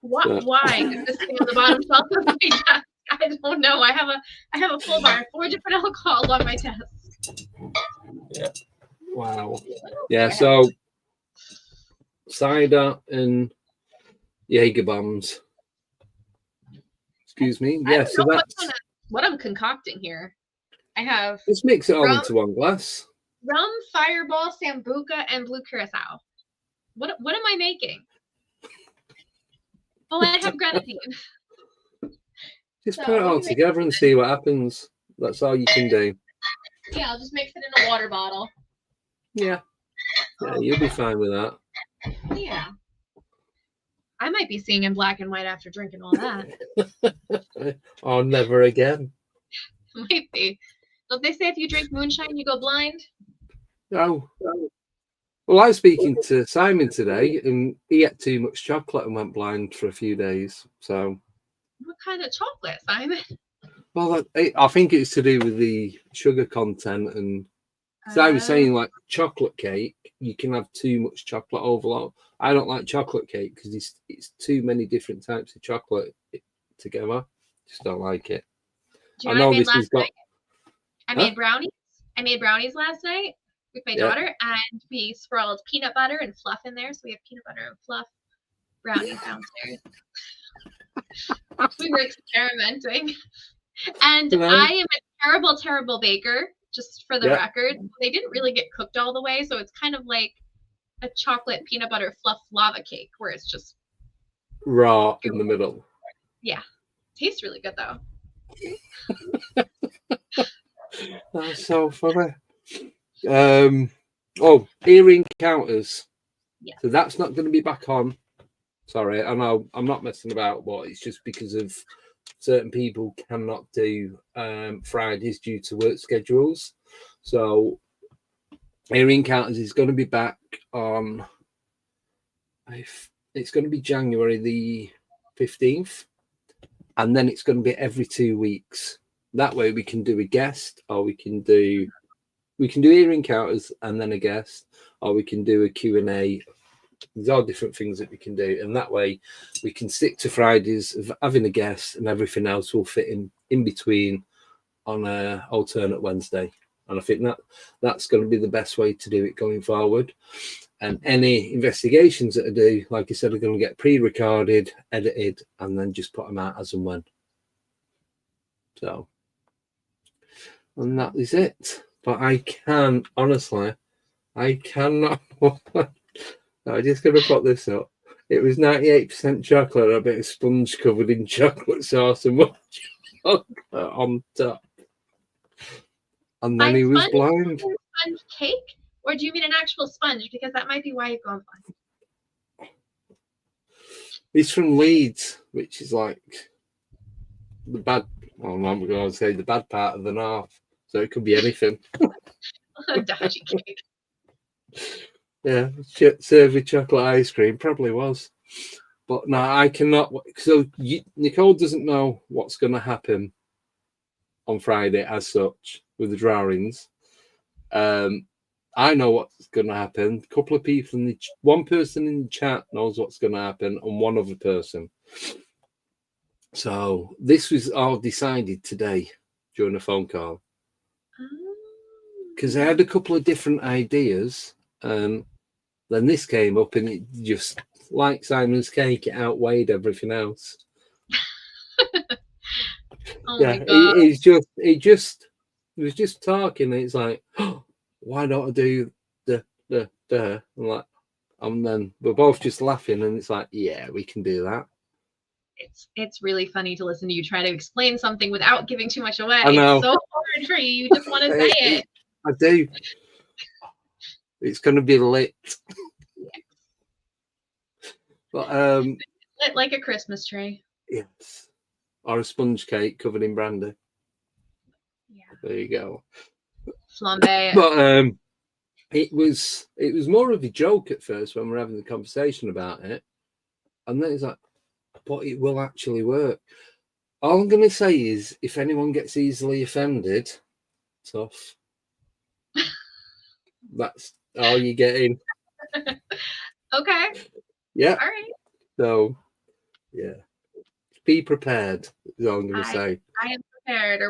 What? Why is this thing on the bottom shelf of my desk? I don't know. I have a full bar, 4 different alcohols on my desk. Yeah. Wow. Yeah. So cider and Jaeger bombs. Excuse me. Yeah. So that's what I'm concocting here. I have. Let's mix it all into 1 glass. Rum, Fireball, Sambuca, and Blue Curacao. What am I making? Oh, I have grenadine. Just put it all together and see what happens. That's all you can do. Yeah, I'll just mix it in a water bottle. Yeah, you'll be fine with that. Yeah. I might be seeing in black and white after drinking all that. Oh, never again. Might be. Don't they say if you drink moonshine, you go blind? No. Well, I was speaking to Simon today, and he ate too much chocolate and went blind for a few days. So, what kind of chocolate, Simon? Well, I think it's to do with the sugar content and So I was saying, like chocolate cake, you can have too much chocolate overload. I don't like chocolate cake because it's too many different types of chocolate together. Just don't like it. I know this has got. I made brownies. I made brownies last night with my daughter, and we swirled peanut butter and fluff in there. So we have peanut butter and fluff brownies downstairs. We were experimenting. And I am a terrible, terrible baker, just for the record. They didn't really get cooked all the way, so it's kind of like a chocolate peanut butter fluff lava cake, where it's just raw in the middle. Yeah. Tastes really good, though. That's so funny. Earring counters. Yeah. So that's not going to be back on. Sorry, I know I'm not messing about, but it's just because of certain people cannot do Fridays due to work schedules. So Earring counters is going to be back on. It's going to be January the 15th, and then it's going to be every 2 weeks. That way we can do a guest, or we can do earring counters and then a guest, or we can do a Q&A. There's all different things that we can do, and that way we can stick to Fridays of having a guest, and everything else will fit in between on a alternate Wednesday. And I think that's going to be the best way to do it going forward. And any investigations that I do, like I said, are going to get pre-recorded, edited, and then just put them out as and when. So, and that is it. But I cannot. I'm just going to put this up. It was 98% chocolate and a bit of sponge covered in chocolate sauce and more chocolate on top. And then he was blind. Sponge cake? Or do you mean an actual sponge? Because that might be why you've gone blind. He's from Leeds, which is like the bad, well, I'm going to say the bad part of the north. So it could be anything. Dodgy cake. Yeah, served with chocolate ice cream, probably was. But no, I cannot. So Nicole doesn't know what's going to happen on Friday as such with the drawings. I know what's going to happen. A couple of people one person in the chat knows what's going to happen, and one other person. So this was all decided today during a phone call, because I had a couple of different ideas. Then this came up, and it just, like Simon's cake, it outweighed everything else. Oh my God. It was just talking, and it's like, oh, why don't I do the and then we're both just laughing, and it's like, yeah, we can do that. It's really funny to listen to you try to explain something without giving too much away. I know. It's so hard for you. You just want to say it. I do. It's going to be lit. But lit like a Christmas tree. Yes. Or a sponge cake covered in brandy. Yeah. There you go. Flambe. But it was more of a joke at first when we're having the conversation about it, and then it's like, but it will actually work. All I'm going to say is, if anyone gets easily offended, tough. That's all you're getting. Okay. Yeah. All right. So, yeah. Be prepared, is all I'm going to say. I am prepared.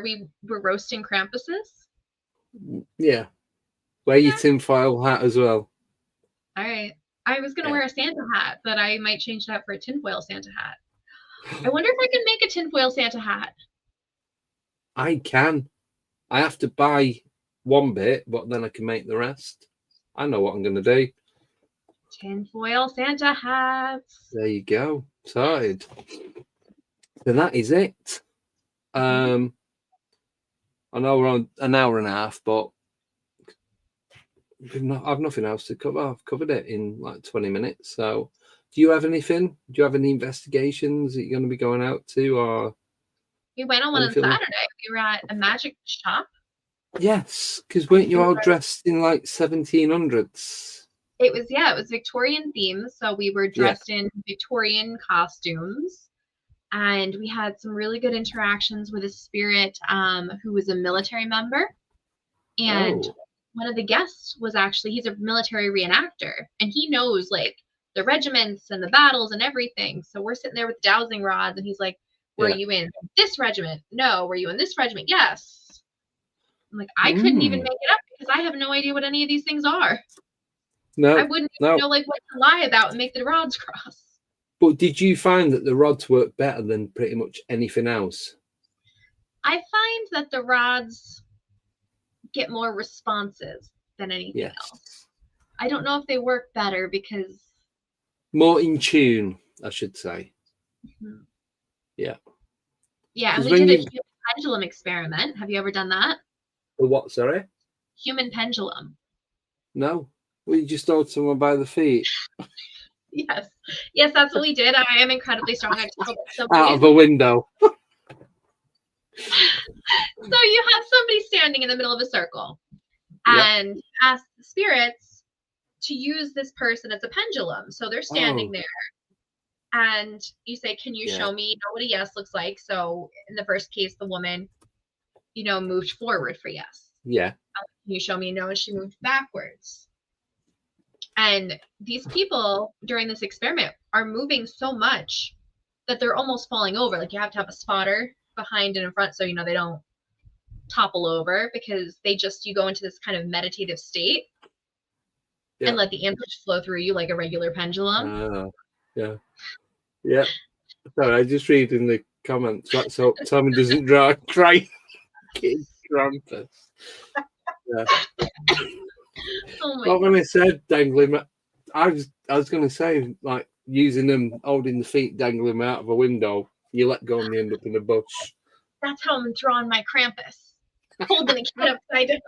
We're roasting Krampuses? Yeah. Wear your tinfoil hat as well. All right. I was going to wear a Santa hat, but I might change that for a tinfoil Santa hat. I wonder if I can make a tinfoil Santa hat. I can. I have to buy one bit, but then I can make the rest. I know what I'm going to do. Tinfoil Santa hats. There you go. Sorted. So that is it. I know we're on an hour and a half, but I've nothing else to cover. I've covered it in like 20 minutes. So do you have anything? Do you have any investigations that you're going to be going out to? Or we went on one on Saturday. We were at a magic shop. Yes, because weren't you all dressed in like 1700s? It was Victorian themed. So we were dressed in Victorian costumes. And we had some really good interactions with a spirit who was a military member. And one of the guests was actually, he's a military reenactor, and he knows like the regiments and the battles and everything. So we're sitting there with dowsing rods, and he's like, were you in this regiment? No. Were you in this regiment? Yes. I'm like, I couldn't even make it up because I have no idea what any of these things are. No, I wouldn't even know like what to lie about and make the rods cross. But did you find that the rods work better than pretty much anything else? I find that the rods get more responses than anything else. I don't know if they work better because... More in tune, I should say. Mm-hmm. Yeah. Yeah, and we did a human pendulum experiment. Have you ever done that? The what, sorry? Human pendulum. No. We just hold someone by the feet. Yes. Yes, that's what we did. I am incredibly strong. I out of a window. So you have somebody standing in the middle of a circle and ask the spirits to use this person as a pendulum. So they're standing there and you say, can you show me what a yes looks like? So in the first case, the woman, moved forward for yes. Yeah. Can you show me no? And she moved backwards. And these people during this experiment are moving so much that they're almost falling over. Like you have to have a spotter behind and in front so they don't topple over, because you go into this kind of meditative state and let the answers flow through you like a regular pendulum. Yeah. Sorry, I just read in the comments. That's so Tommy doesn't cry. Krampus. Yeah. Well, when I said dangling, I was going to say, like, using them, holding the feet, dangling them out of a window, you let go and you end up in a bush. That's how I'm drawing my Krampus, holding a kid upside down.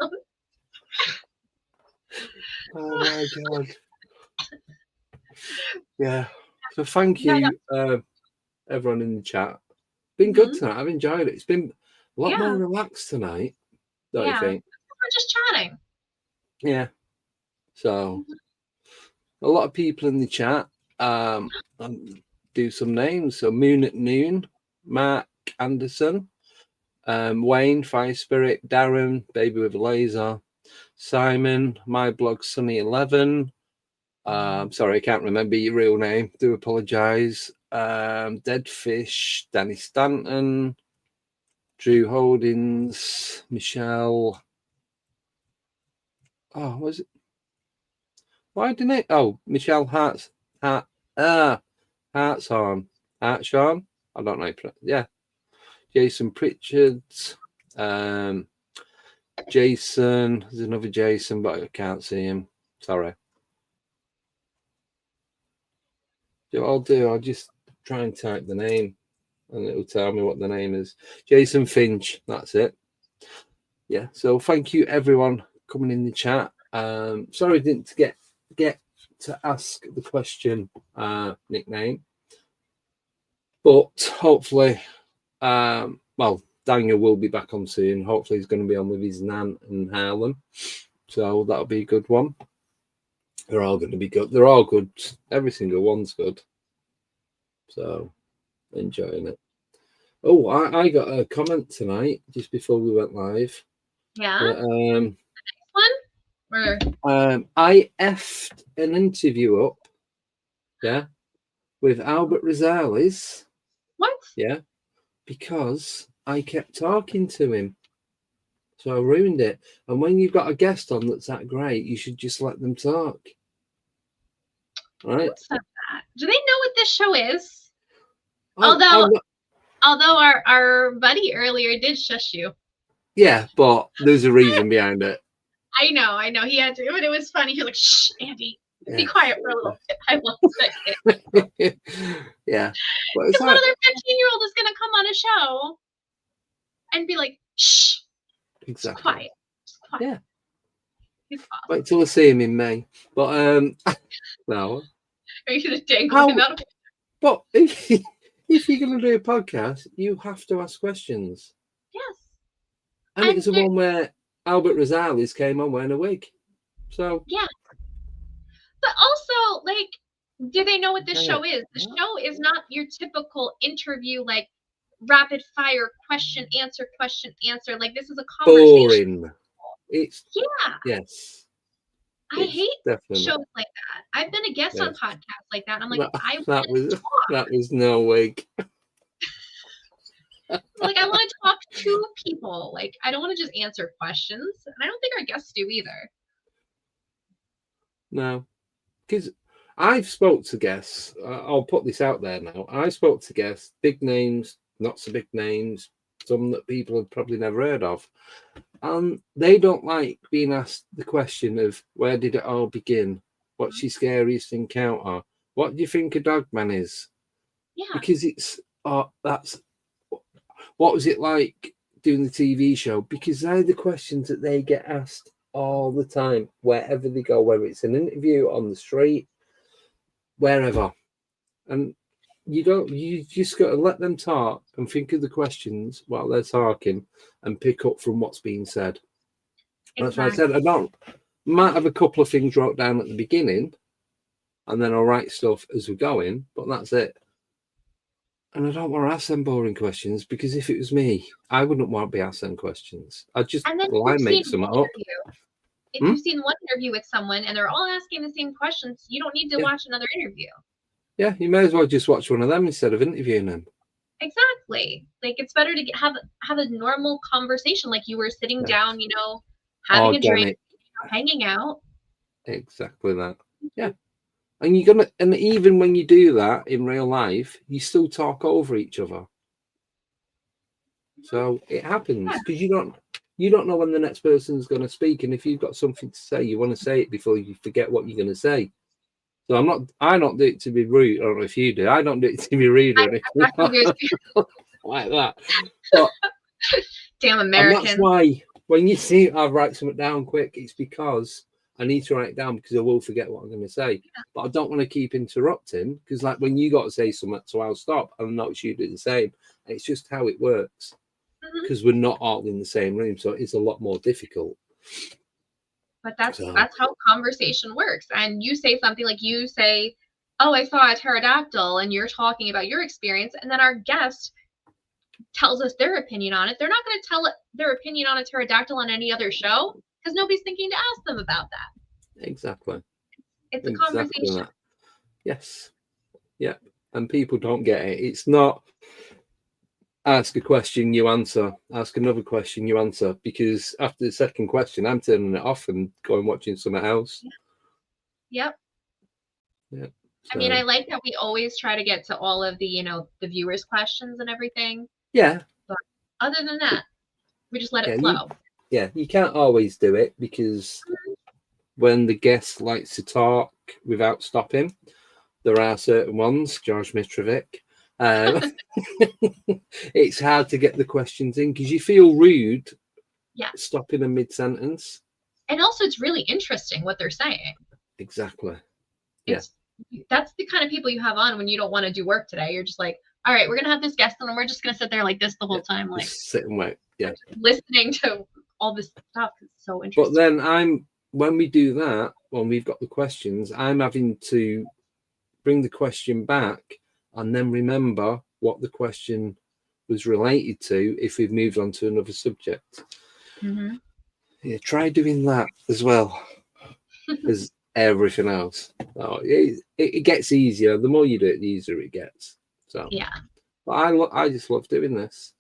Oh my God. Yeah. So thank you, everyone in the chat. Been good tonight. I've enjoyed it. It's been a lot more relaxed tonight, don't you think? We're just chatting. Yeah. So a lot of people in the chat. Do some names. So Moon at Noon, Mark Anderson, Wayne, Fire Spirit, Darren, Baby with a Laser, Simon, My Blog Sunny 11. Sorry, I can't remember your real name. Do apologize. Dead Fish, Danny Stanton, Drew Holdings, Michelle. Oh, was it? Why didn't it? Oh, Michelle Hartshorn. I don't know. Yeah. Jason Pritchards. Jason. There's another Jason, but I can't see him. Sorry. I'll just try and type the name and it'll tell me what the name is. Jason Finch. That's it. Yeah. So thank you, everyone, coming in the chat. Sorry I didn't get to ask the question nickname, but hopefully Daniel will be back on soon. Hopefully he's going to be on with his nan and Harlem, so that'll be a good one. They're all going to be good. They're all good. Every single one's good, so enjoying it. Oh, I got a comment tonight just before we went live. The next one? I effed an interview up, with Albert Rosales. What? Yeah, because I kept talking to him, so I ruined it. And when you've got a guest on that's that great, you should just let them talk. Right? Who said that? Do they know what this show is? Although our buddy earlier did shush you. Yeah, but there's a reason behind it. I know. He had to, but it was funny. He was like, "Shh, Andy, be quiet for a little bit. I won't say it." Yeah. Because what other 15-year-old is going to come on a show and be like, "Shh, exactly. Quiet. Just quiet." Yeah. He's awesome. Wait till I see him in May. But no. Are you going to dangle him out? But if you're going to do a podcast, you have to ask questions. Yes. And it's the one where Albert Rosales came on wearing a wig. So yeah. But also, like, do they know what this show is? The show is not your typical interview, like rapid fire question answer. Like, this is a conversation. Boring. It's yes. I hate shows like that. I've been a guest on podcasts like that. And I'm like, that was no way. Like, I want to talk to people. Like, I don't want to just answer questions. And I don't think our guests do either. No, because I've spoke to guests. I'll put this out there now. I spoke to guests, big names, not so big names, some that people have probably never heard of. And they don't like being asked the question of where did it all begin? What's your scariest encounter? What do you think a dogman is? Yeah. Because it's that's what was it like doing the TV show? Because they're the questions that they get asked all the time, wherever they go, whether it's an interview, on the street, wherever. And you just got to let them talk and think of the questions while they're talking and pick up from what's being said. Exactly. That's why I said might have a couple of things wrote down at the beginning and then I'll write stuff as we're going, but that's it. And I don't want to ask them boring questions because if it was me, I wouldn't want to be asked them questions. I'd just make some up. If you've seen one interview with someone and they're all asking the same questions, you don't need to watch another interview. Yeah, you may as well just watch one of them instead of interviewing them. Exactly. Like, it's better to have a normal conversation, like you were sitting down, having a drink, hanging out. Exactly that. Yeah. And and even when you do that in real life, you still talk over each other. So it happens because you don't know when the next person's going to speak, and if you've got something to say, you want to say it before you forget what you're going to say. So I don't do it to be rude. I don't know if you do. I don't do it to be rude or anything like that. But, damn American. And that's why when you see I write something down quick, it's because I need to write it down because I will forget what I'm going to say. But I don't want to keep interrupting because, like, when you got to say something, so I'll stop and notice you do the same. It's just how it works because we're not all in the same room, so it's a lot more difficult. But that's how conversation works. And you say something like you say, "Oh, I saw a pterodactyl," and you're talking about your experience, and then our guest tells us their opinion on it. They're not going to tell their opinion on a pterodactyl on any other show because nobody's thinking to ask them about that. Exactly. It's a conversation. That. Yes. Yeah. And people don't get it. It's not ask a question, you answer. Ask another question, you answer. Because after the second question, I'm turning it off and going watching something else. Yep. Yeah. So. I mean, I like that we always try to get to all of the, the viewers' questions and everything. Yeah. But other than that, we just let it flow. You can't always do it because when the guest likes to talk without stopping, there are certain ones, George Mitrovic. It's hard to get the questions in because you feel rude stopping a mid-sentence. And also, it's really interesting what they're saying. Exactly. That's the kind of people you have on when you don't want to do work today. You're just like, all right, we're going to have this guest and we're just going to sit there like this the whole time. Like, sit and wait. Yeah. Listening to all this stuff. It's so interesting. But then when we do that, when we've got the questions, I'm having to bring the question back and then remember what the question was related to if we've moved on to another subject. Mm-hmm. Yeah, try doing that as well as everything else. Oh, it gets easier. The more you do it, the easier it gets. So but I just love doing this.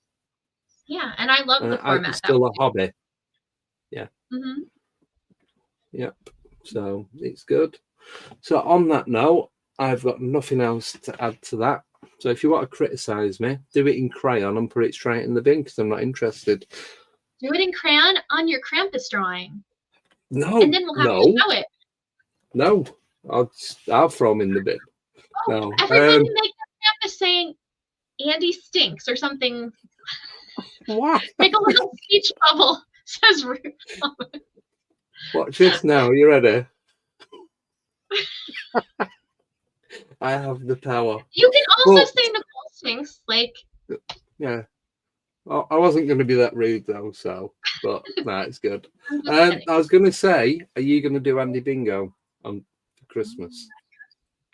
Yeah, and I love the format. It's still a hobby. Yeah. Mm-hmm. Yep. So it's good. So on that note, I've got nothing else to add to that. So if you want to criticize me, do it in crayon and put it straight in the bin because I'm not interested. Do it in crayon on your Krampus drawing. No. And then we'll have to show it. No. I'll throw them in the bin. Oh, no. Everybody make a Krampus saying Andy stinks or something. What? Make a little speech bubble. Says Ruth. Watch this now. Are you ready? I have the power. You can also say Nicole stinks, like. Yeah. Well, I wasn't going to be that rude though, but it's good. I was going to say, are you going to do Andy Bingo on Christmas?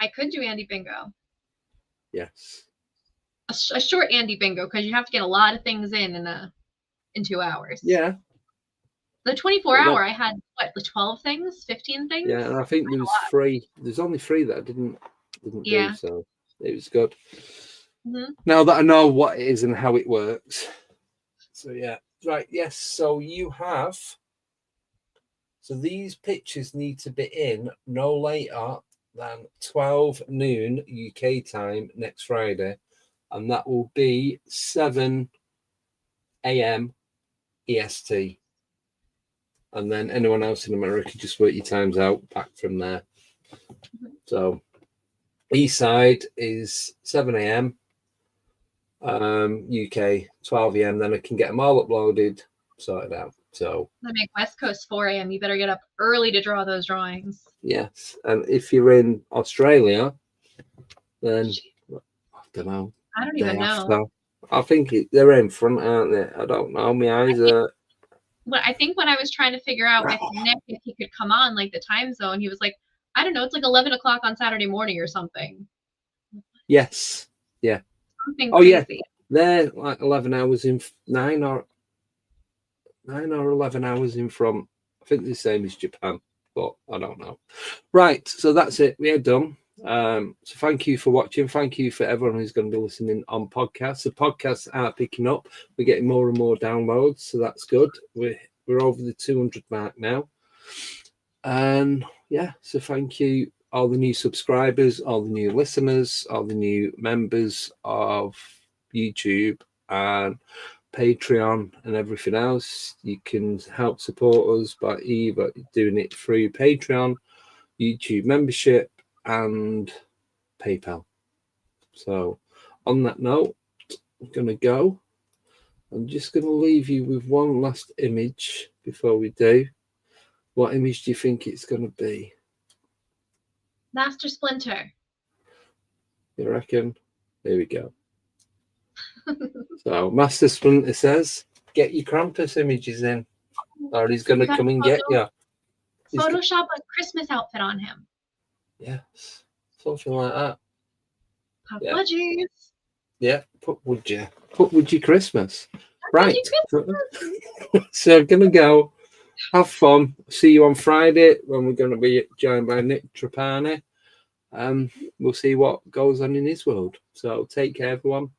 I could do Andy Bingo. Yes. A short Andy Bingo because you have to get a lot of things in 2 hours. Yeah. The 24-hour, I had what, 12 things, 15 things? Yeah, and I think there was 3. There's only 3 that I didn't do, so it was good. Now that I know what it is and how it works. So yeah, right, yes. So you have. So these pictures need to be in no later than 12 noon UK time next Friday, and that will be 7 a.m. EST. And then anyone else in America, just work your times out back from there. So east side is 7 a.m. UK 12 a.m. Then I can get them all uploaded, sorted out. So I make West Coast 4 a.m. You better get up early to draw those drawings. Yes, and if you're in Australia, then I don't know. I don't even know. I think they're in front, aren't they? I don't know. My eyes are. But I think when I was trying to figure out with Nick if he could come on, like the time zone, he was like, I don't know, it's like 11 o'clock on Saturday morning or something. Yes. Yeah. Something crazy. Yeah. They're like 11 hours in, 9 or 11 hours in front. I think the same as Japan, but I don't know. Right. So that's it. We are done. So thank you for watching. Thank you for everyone who's going to be listening on podcasts. The podcasts are picking up. We're getting more and more downloads, so that's good. We're over the 200 mark now. And yeah, so thank you all the new subscribers, all the new listeners, all the new members of YouTube and Patreon and everything else. You can help support us by either doing it through Patreon, YouTube membership, and PayPal. So on that note, I'm going to go. I'm just going to leave you with one last image before we do. What image do you think it's going to be? Master Splinter. You reckon? Here we go. So Master Splinter says, get your Krampus images in, or he's going to come and get you. Photoshop a Christmas outfit on him. Yes, something like that. Pop budgies. Yeah, put would you Christmas. Right. So I'm going to go. Have fun. See you on Friday when we're going to be joined by Nick Trapani. We'll see what goes on in his world. So take care, everyone,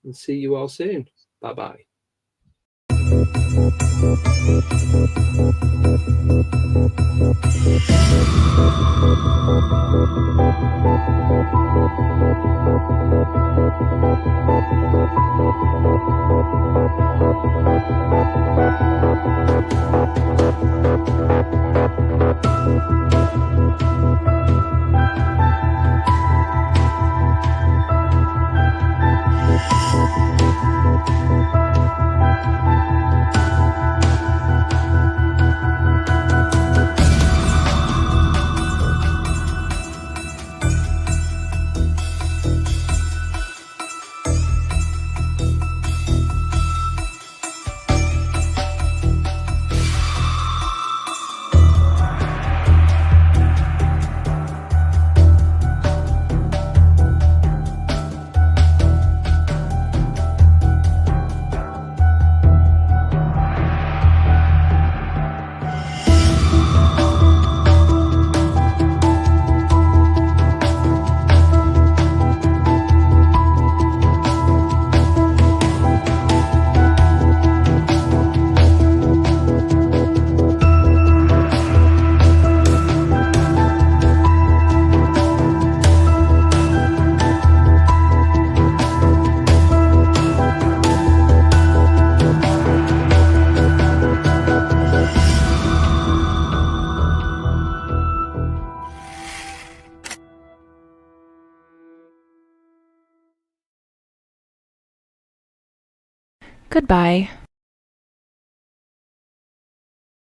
and see you all soon. Bye-bye. Goodbye.